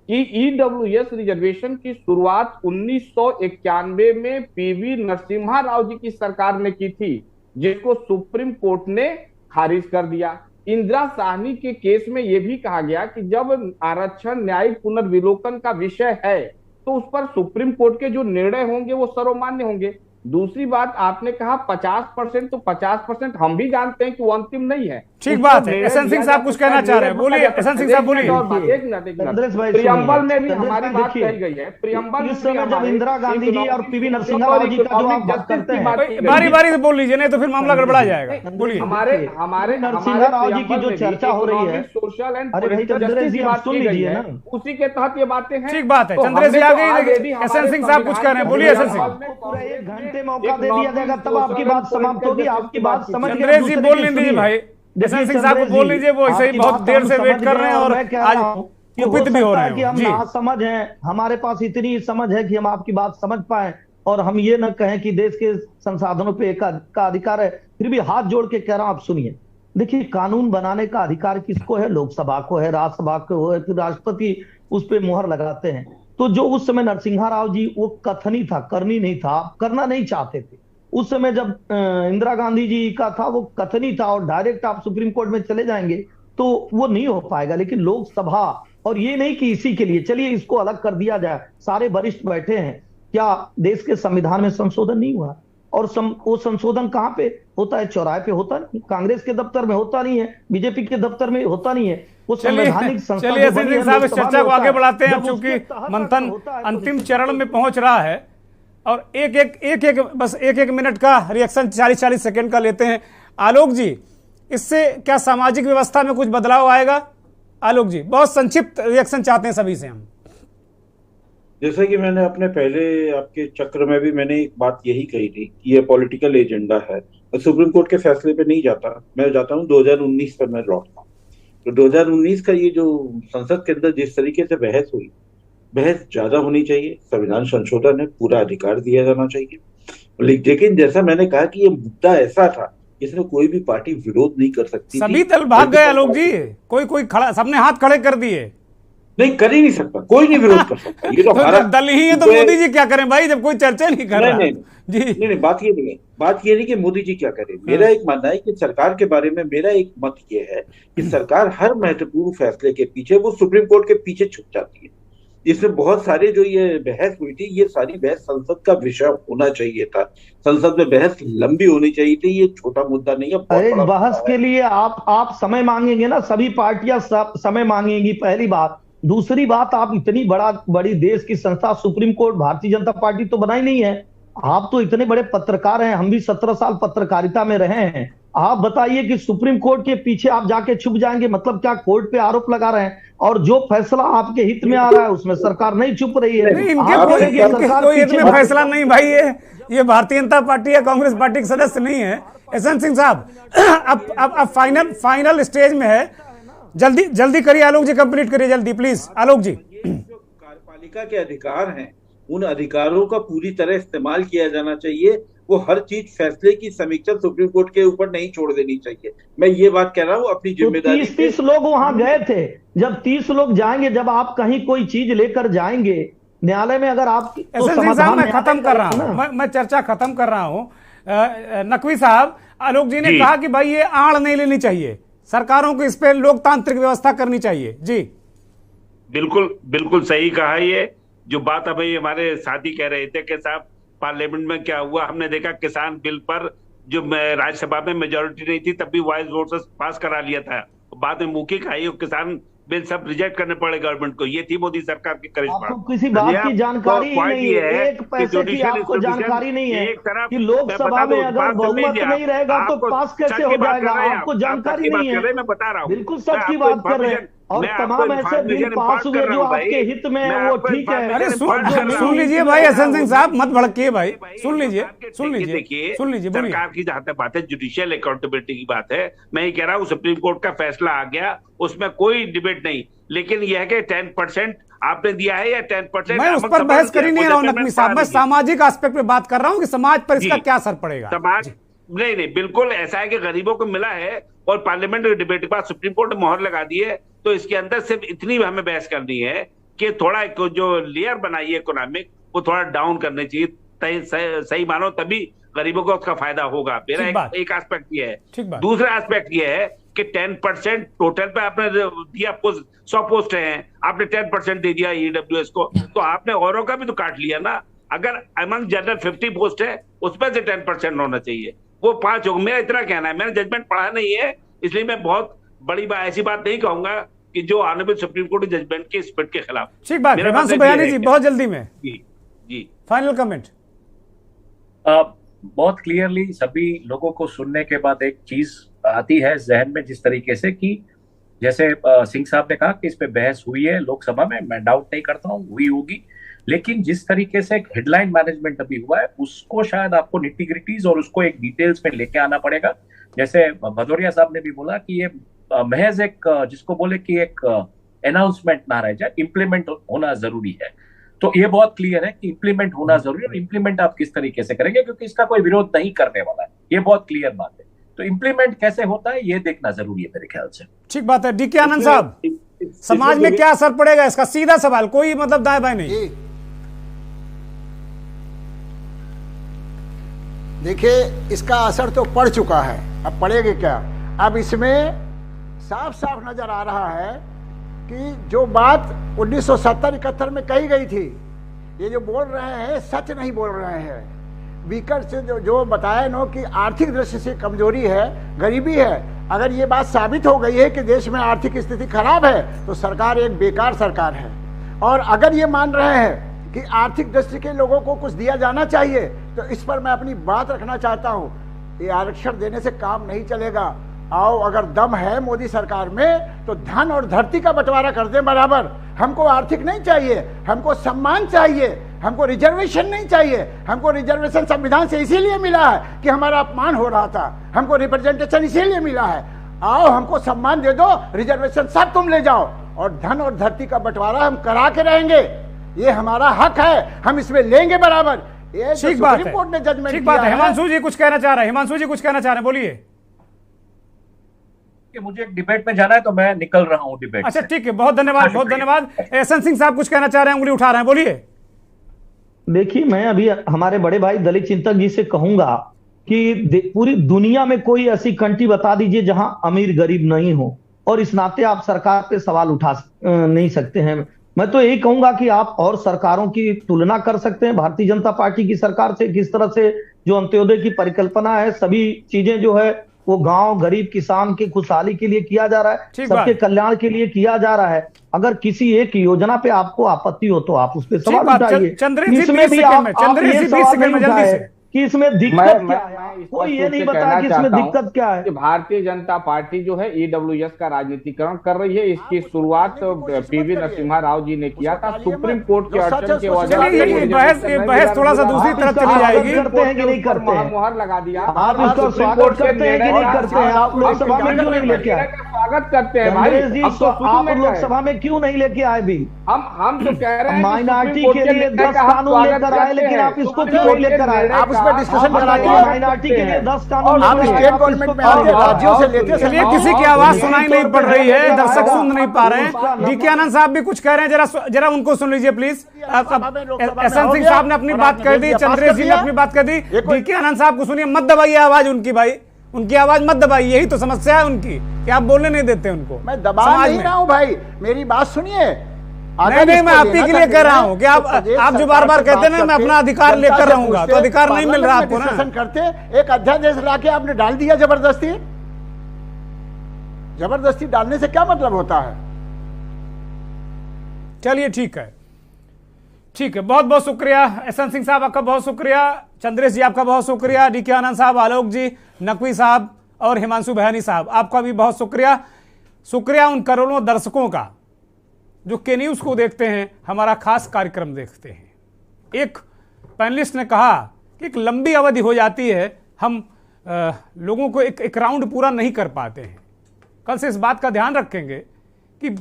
कि ईडब्ल्यूएस रिजर्वेशन की शुरुआत 1991 में पीवी नरसिम्हा राव जी की सरकार ने की थी, जिसको सुप्रीम कोर्ट ने खारिज कर दिया। इंदिरा साहनी के केस में यह भी कहा गया कि जब आरक्षण न्यायिक पुनर्विलोकन का विषय है, तो उस पर सुप्रीम कोर्ट के जो निर्णय होंगे वो सर्वमान्य होंगे। दूसरी बात आपने कहा 50%, तो 50% हम भी जानते हैं कि वो अंतिम नहीं है। ठीक बात है। एसएन सिंह साहब कुछ कहना चाह रहे हैं, बोलिए एसएन सिंह साहब बोलिए। एक मिनट प्रियम्बल में भी हमारी बात कही गई है, प्रियम्बल इस समय जब इंदिरा गांधी जी और पीवी नरसिम्हा राव जी का जो आप बात करते हैं, बारी बारी से बोल लीजिए, नहीं तो फिर मामला गड़बड़ा जाएगा। बोलिए। हमारे नरसिम्हा राव जी की जो चर्चा हो रही है, सोशल एंड चंद्रेश जी आप सुन लीजिए ना, उसी के तहत ये बातें हैं। ठीक बात है, चंद्रेश जी आ गई, एसएन सिंह साहब कुछ कह रहे हैं, बोलिए एसएन सिंह। पूरा 1 घंटे मौका दे दिया जाएगा, तब आपकी बात समाप्त होगी, आपकी बात समझ गए। चंद्रेश जी बोल लीजिए भाई, एसएन सिंह साहब को बोल लीजिए, वो ऐसे ही बहुत देर से वेट कर रहे हैं और आज कुपित भी हो रहे हैं कि हम ना समझ हैं, हमारे पास इतनी समझ है कि हम आपकी बात समझ पाए, और हम ये न कहें कि देश के संसाधनों पे का अधिकार है। फिर भी हाथ जोड़ के कह रहा हूं, आप सुनिए। देखिए, कानून बनाने का अधिकार किसको है? लोकसभा को है, राज्यसभा को है, फिर राष्ट्रपति उस पर मुहर लगाते हैं। तो जो उस समय नरसिम्हा राव जी, वो कथनी था, करनी नहीं था, करना नहीं चाहते थे। उस समय जब इंदिरा गांधी जी का था, वो कथनी था, और डायरेक्ट आप सुप्रीम कोर्ट में चले जाएंगे तो वो नहीं हो पाएगा। लेकिन लोकसभा, और ये नहीं कि इसी के लिए चलिए इसको अलग कर दिया जाए, सारे वरिष्ठ बैठे हैं, क्या देश के संविधान में संशोधन नहीं हुआ? और वो संशोधन कहाँ पे होता है? चौराहे पे होता नहीं, कांग्रेस के दफ्तर में होता नहीं है, बीजेपी के दफ्तर में होता नहीं है। वो संवैधानिक संस्था। चलिए साहब, इस चर्चा को आगे बढ़ाते हैं, क्योंकि मंथन अंतिम चरण में पहुंच रहा है, और बस एक मिनट का रिएक्शन 40-40 सेकंड का लेते हैं। आलोक जी, इससे क्या सामाजिक व्यवस्था में कुछ बदलाव आएगा? आलोक जी, बहुत संक्षिप्त रिएक्शन चाहते हैं सभी से हम। जैसे कि मैंने अपने पहले आपके चक्र में भी मैंने एक बात यही कही थी कि ये पॉलिटिकल एजेंडा है, और सुप्रीम कोर्ट के फैसले पे नहीं जाता, मैं जाता हूँ 2019 पर मैं लौटता हूँ। तो 2019 का ये जो संसद के अंदर जिस तरीके से बहस हुई, बहस ज्यादा होनी चाहिए, संविधान संशोधन है, पूरा अधिकार दिया जाना चाहिए। लेकिन जैसा मैंने कहा कि ये मुद्दा ऐसा था जिसमें कोई भी पार्टी विरोध नहीं कर सकती, सभी दल भाग गए आलोक जी, कोई खड़ा, सबने हाथ खड़े कर दिए। नहीं, कर ही नहीं सकता, कोई नहीं विरोध कर सकता। ये तो तो हमारा जब दल ही है तो मोदी जी क्या करें भाई, जब कोई चर्चा नहीं कर रहा। जी नहीं, बात ये नहीं कि मोदी जी क्या करें। मेरा एक मानना है कि सरकार के बारे में मेरा एक मत ये है कि सरकार हर महत्वपूर्ण फैसले के पीछे वो सुप्रीम कोर्ट के पीछे छुप जाती है। इसमें बहुत सारे जो ये बहस हुई थी, ये सारी बहस संसद का विषय होना चाहिए था, संसद में बहस लंबी होनी चाहिए थी। ये छोटा मुद्दा नहीं है, बहुत बड़ा बहस के लिए आप समय मांगेंगे ना, सभी पार्टियां समय मांगेंगी, पहली बात। दूसरी बात, आप इतनी बड़ी देश की संस्था supreme court, Bharatiya Janata party तो बनाई नहीं है। आप तो इतने बड़े पत्रकार हैं, हम भी 17 साल पत्रकारिता में रहे हैं। आप बताइए कि सुप्रीम कोर्ट के पीछे आप जाके छुप जाएंगे, मतलब क्या कोर्ट पे आरोप लगा रहे हैं, और जो फैसला आपके हित में आ रहा है उसमें सरकार नहीं छुप रही है। नहीं, कोई हित में फैसला नहीं भाई, ये भारतीय जनता पार्टी या कांग्रेस पार्टी के सदस्य नहीं है। यशवंत सिंह साहब, अब फाइनल स्टेज में है, जल्दी करिए आलोक जी, कंप्लीट करिए जल्दी प्लीज आलोक जी। जो कार्यपालिका के अधिकार हैं, उन अधिकारों का पूरी तरह इस्तेमाल किया जाना चाहिए। वो हर चीज फैसले की समीक्षा सुप्रीम कोर्ट के ऊपर नहीं छोड़ देनी चाहिए। मैं ये बात कह रहा हूँ अपनी जिम्मेदारी। 30 लोग वहां गए थे, जब 30 लोग जाएंगे, जब आप कहीं कोई चीज लेकर जाएंगे न्यायालय में, अगर आप मैं खत्म कर रहा हूँ, मैं चर्चा खत्म कर रहा हूँ। नकवी साहब, आलोक जी ने कहा कि भाई ये आड़ नहीं लेनी चाहिए, सरकारों को इस पे लोकतांत्रिक व्यवस्था करनी चाहिए। जी बिल्कुल सही कहा। ये जो बात अभी हमारे साथी कह रहे थे कि साहब पार्लियामेंट में क्या हुआ, हमने देखा किसान बिल पर जो राज्यसभा में मेजोरिटी नहीं थी तब भी वॉइस वोट से पास करा लिया था, बाद में मौखिक आई और किसान बिल सब रिजेक्ट करने पड़े गवर्नमेंट को। ये थी मोदी सरकार की करिश्मा। आपको किसी बात की जानकारी ही नहीं है, एक पैसे की आपको जानकारी नहीं है कि लोकसभा में अगर बहुमत नहीं रहेगा तो पास कैसे हो जाएगा, आपको जानकारी नहीं है। मैं बता रहा हूँ, बिल्कुल सच की बात कर रहे हैं। और तमाम ऐसे बिल पास हुए जो आपके हित में है, वो ठीक है। अरे सुन लीजिए भाई यशवंत सिंह साहब, मत भड़किए भाई, सुन लीजिए। सरकार की जहां तक बात है, जुडिशियल अकाउंटेबिलिटी की बात है, मैं ये कह रहा हूँ सुप्रीम कोर्ट का फैसला आ गया, उसमें कोई डिबेट नहीं, लेकिन यह है कि 10% आपने दिया है या 10%। मैं उस पर बहस कर ही नहीं रहा हूँ नकवी साहब, मैं सामाजिक एस्पेक्ट पे बात कर रहा हूँ कि समाज पर इसका क्या असर पड़ेगा। समाज नहीं, बिल्कुल ऐसा है कि गरीबों को मिला है और पार्लियामेंट डिबेट के बाद सुप्रीम कोर्ट ने मोहर लगा दी है, तो इसके अंदर सिर्फ इतनी हमें बहस करनी है कि थोड़ा जो लेयर बनाई है इकोनॉमिक, वो थोड़ा डाउन करनी चाहिए, सही मानो तभी गरीबों को उसका फायदा होगा। मेरा एक एस्पेक्ट ये है। दूसरा एस्पेक्ट ये है कि 10% टोटल पे आपने दिया, 100 पोस्ट हैं, आपने 10% दे दिया ईडब्ल्यूएस को, तो आपने औरों का भी तो काट लिया ना। अगर अमंग जनरल 50 पोस्ट है, उसमें से 10% होना चाहिए, वो 5 होगा। मेरा इतना कहना है, मैंने जजमेंट पढ़ा नहीं है, इसलिए मैं बहुत बड़ी ऐसी बात नहीं कहूंगा कि जो ऑनरेबल सुप्रीम कोर्ट जजमेंट के स्पिरिट के खिलाफ। ठीक बात, हिमांशु बयानी जी बहुत जल्दी में जी फाइनल कमेंट। बहुत क्लियरली सभी लोगों को सुनने के बाद एक चीज आती है जहन में, जिस तरीके से कि जैसे सिंह साहब ने कहा कि इस पे बहस हुई है लोकसभा में, मैं डाउट नहीं करता हूँ हुई होगी, लेकिन जिस तरीके से एक हेडलाइन मैनेजमेंट अभी हुआ है, उसको शायद आपको निटी-ग्रिटीज और उसको एक डिटेल्स में लेके आना पड़ेगा। जैसे भदौरिया साहब ने भी बोला कि ये महज एक जिसको बोले कि एक अनाउंसमेंट ना रह जाए, इम्प्लीमेंट होना जरूरी है। तो ये बहुत क्लियर है कि इम्प्लीमेंट होना जरूरी है, और इम्प्लीमेंट आप किस तरीके से करेंगे, क्योंकि इसका कोई विरोध नहीं करने वाला है, ये बहुत क्लियर बात है। तो इम्प्लीमेंट कैसे होता है ये देखना जरूरी है मेरे ख्याल से। ठीक बात है। डीके आनंद साहब, समाज में क्या असर पड़ेगा इसका, सीधा सवाल, कोई मतलब दाएं बाएं नहीं। देखिए, इसका असर तो पड़ चुका है, अब पड़ेगा क्या। अब इसमें साफ साफ नजर आ रहा है कि जो बात 1970-71 में कही गई थी, ये जो बोल रहे हैं सच नहीं बोल रहे हैं। वीकर से जो बताया नो कि आर्थिक दृष्टि से कमजोरी है, गरीबी है, अगर ये बात साबित हो गई है कि देश में आर्थिक स्थिति खराब है, तो सरकार एक बेकार सरकार है। और अगर ये मान रहे हैं कि आर्थिक दृष्टि के लोगों को कुछ दिया जाना चाहिए, तो इस पर मैं अपनी बात रखना चाहता हूं। ये आरक्षण देने से काम नहीं चलेगा। आओ, अगर दम है मोदी सरकार में तो धन और धरती का बंटवारा कर दें बराबर। हमको आर्थिक नहीं चाहिए, हमको सम्मान चाहिए, हमको रिजर्वेशन नहीं चाहिए। हमको रिजर्वेशन संविधान से इसीलिए मिला है कि हमारा अपमान हो रहा था, हमको रिप्रेजेंटेशन इसीलिए मिला है। आओ, हमको सम्मान दे दो, रिजर्वेशन सब तुम ले जाओ, और धन और धरती का बंटवारा हम करा के रहेंगे। ये हमारा हक है, हम इसमें लेंगे बराबर। ये सुप्रीम कोर्ट ने जजमेंट दिया है। हिमांशु जी कुछ कहना चाह रहे हैं, हिमांशु जी कुछ कहना चाह रहे हैं, बोलिए। कि मुझे एक डिबेट में जाना है तो मैं निकल रहा हूं डिबेट। अच्छा ठीक है, बहुत धन्यवाद, बहुत धन्यवाद। एहसान सिंह साहब कुछ कहना चाह रहे हैं, उंगली उठा रहे हैं, बोलिए। देखिए, मैं अभी हमारे बड़े भाई दलित चिंतक जी से कहूंगा कि पूरी दुनिया में कोई ऐसी कंट्री बता दीजिए जहां अमीर गरीब नहीं हो, और इस नाते आप सरकार पे सवाल उठा नहीं सकते हैं। मैं तो यही कहूंगा कि आप और सरकारों की तुलना कर सकते हैं भारतीय जनता पार्टी की सरकार से, किस तरह से जो अंत्योदय की परिकल्पना है, सभी चीजें जो है वो गांव गरीब किसान की खुशहाली के लिए किया जा रहा है, सबके कल्याण के लिए किया जा रहा है। अगर किसी एक योजना पे आपको आपत्ति हो तो आप उस पर सवाल उठाइए। इसमें भी आप ये सवाल नहीं उठाए कि इसमें दिक्कत क्या है, कोई ये नहीं बताया कि इसमें दिक्कत क्या है। भारतीय जनता पार्टी जो है ईडब्ल्यूएस का राजनीतिकरण कर रही है। इसकी शुरुआत पीवी नरसिम्हा राव जी ने किया था। सुप्रीम कोर्ट के अड़चन के वजह से बहस थोड़ा सा दूसरी तरफ चली जाएगी। करते हैं कि नहीं करते हैं, मुहर लगा दिया। आप इसका स्वागत करते हैं कि नहीं करते हैं? आप लोकसभा में क्यों नहीं लेके आए? स्वागत करते हैं भाई, आप लोकसभा में क्यों नहीं लेके आए? भी हम तो कह रहे हैं माइनॉरिटी के लिए 10 कानून लेकर आए, लेकिन आप इसको क्यों नहीं लेकर आए? आप इस पर डिस्कशन कराइए। माइनॉरिटी के लिए 10 कानून आप स्टेट गवर्नमेंट में आते, राज्यों से लेते। चलिए, किसी की आवाज सुनाई नहीं पड़ रही है, दर्शक सुन नहीं पा रहे हैं। डीके आनंद साहब भी कुछ कह रहे हैं, जरा उनको सुन लीजिए प्लीज। एहसान सिंह साहब ने अपनी बात कर दी, चंद्रेश जी ने अपनी बात कर दी, डीके आनंद साहब को सुनिए। मत दबाइए आवाज उनकी भाई, उनकी आवाज मत दबाइए, यही तो समस्या है उनकी कि आप बोलने नहीं देते उनको। मैं दबा नहीं रहा हूं भाई, मेरी बात सुनिए। नहीं, मैं आप ही के लिए कह रहा हूं कि आप जो बार बार कहते हैं ना मैं अपना अधिकार लेकर रहूंगा, तो अधिकार नहीं मिल रहा आपको ना। करते एक अध्यादेश लाके आपने डाल दिया जबरदस्ती। जबरदस्ती डालने से क्या मतलब होता है? चलिए ठीक है, ठीक है, बहुत बहुत शुक्रिया एहसान सिंह साहब, आपका बहुत शुक्रिया। चंद्रेश जी आपका बहुत शुक्रिया। डीके आनंद साहब, आलोक जी, नकवी साहब और हिमांशु बहनी साहब, आपका भी बहुत शुक्रिया। शुक्रिया उन करोड़ों दर्शकों का जो के न्यूज़ को देखते हैं, हमारा खास कार्यक्रम देखते हैं। एक पैनलिस्ट ने कहा कि एक लंबी अवधि हो जाती है, हम लोगों को एक राउंड पूरा नहीं कर पाते हैं। कल से इस बात का ध्यान रखेंगे कि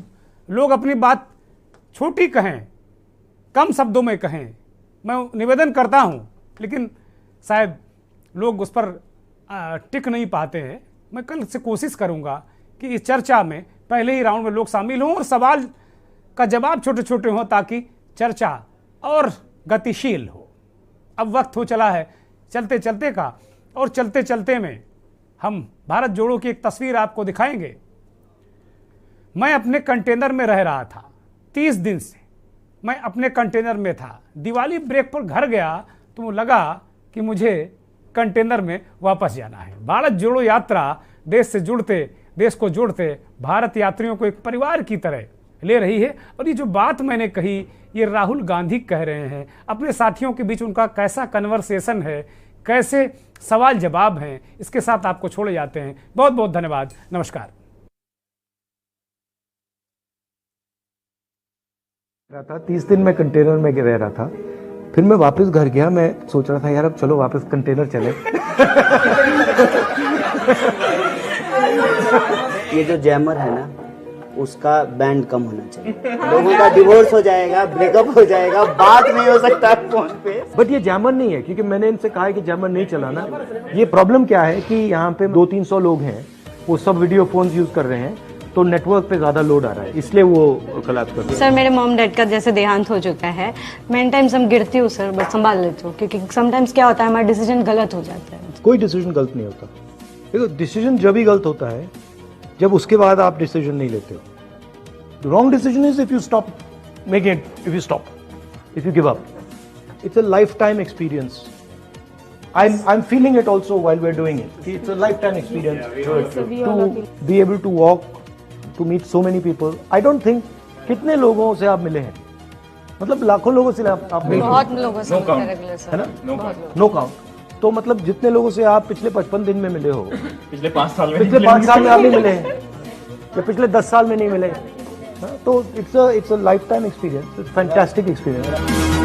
लोग अपनी बात छोटी कहें, कम शब्दों में कहें। मैं निवेदन करता हूं, लेकिन शायद लोग उस पर टिक नहीं पाते हैं। मैं कल से कोशिश करूंगा कि इस चर्चा में पहले ही राउंड में लोग शामिल हों और सवाल का जवाब छोटे छोटे हों, ताकि चर्चा और गतिशील हो। अब वक्त हो चला है चलते चलते का, और चलते चलते में हम भारत जोड़ो की एक तस्वीर आपको दिखाएंगे। मैं अपने कंटेनर में रह रहा था 30 दिन से, मैं अपने कंटेनर में था। दिवाली ब्रेक पर घर गया तो लगा कि मुझे कंटेनर में वापस जाना है। भारत जोड़ो यात्रा देश से जुड़ते, देश को जोड़ते भारत यात्रियों को एक परिवार की तरह ले रही है। और ये जो बात मैंने कही, ये राहुल गांधी कह रहे हैं। अपने साथियों के बीच उनका कैसा कन्वर्सेशन है, कैसे सवाल जवाब हैं, इसके साथ आपको छोड़े जाते हैं। बहुत बहुत धन्यवाद, नमस्कार। 30 दिन मैं कंटेनर में रह रहा था, फिर मैं वापस घर गया। मैं सोच रहा था यार अब चलो वापस कंटेनर चले। ये जो जैमर है ना, उसका बैंड कम होना चाहिए। लोगों का डिवोर्स हो जाएगा, ब्रेकअप हो जाएगा, बात नहीं हो सकता फोन पे। बट ये जैमर नहीं है, क्योंकि मैंने इनसे कहा है कि जैमर नहीं चलाना। ये प्रॉब्लम क्या है कि यहाँ पे 200-300 लोग हैं, वो सब वीडियो फोन यूज कर रहे हैं, तो नेटवर्क पे ज्यादा लोड आ रहा है, इसलिए वो कोलैप्स कर रहे हैं। सर मेरे मॉम डैड का जैसे देहांत हो चुका है, मैनी टाइम्स हम गिरती हूँ सर, बट संभाल लेती हूँ, क्योंकि समटाइम्स क्या होता है हमारा डिसीजन गलत हो जाता है। कोई डिसीजन गलत नहीं होता। देखो, डिसीजन जब ही गलत होता है जब उसके बाद आप डिसीजन नहीं लेते हो। The wrong decision is if you stop making it, if you stop, if you give up. It's a lifetime experience. I'm feeling it also while we're doing it. It's a lifetime experience to be able to walk, to meet so many people. I don't think कितने लोगों से आप मिले हैं, मतलब लाखों लोगों से आप मिले हैं। बहुत लोगों से रेगुलर सर, है ना? No count. तो मतलब जितने लोगों से आप पिछले 55 दिन में मिले हो, पिछले 5 साल में आप नहीं मिले हैं, या पिछले 10 साल में नहीं मिले, तो it's a lifetime experience. It's a fantastic experience.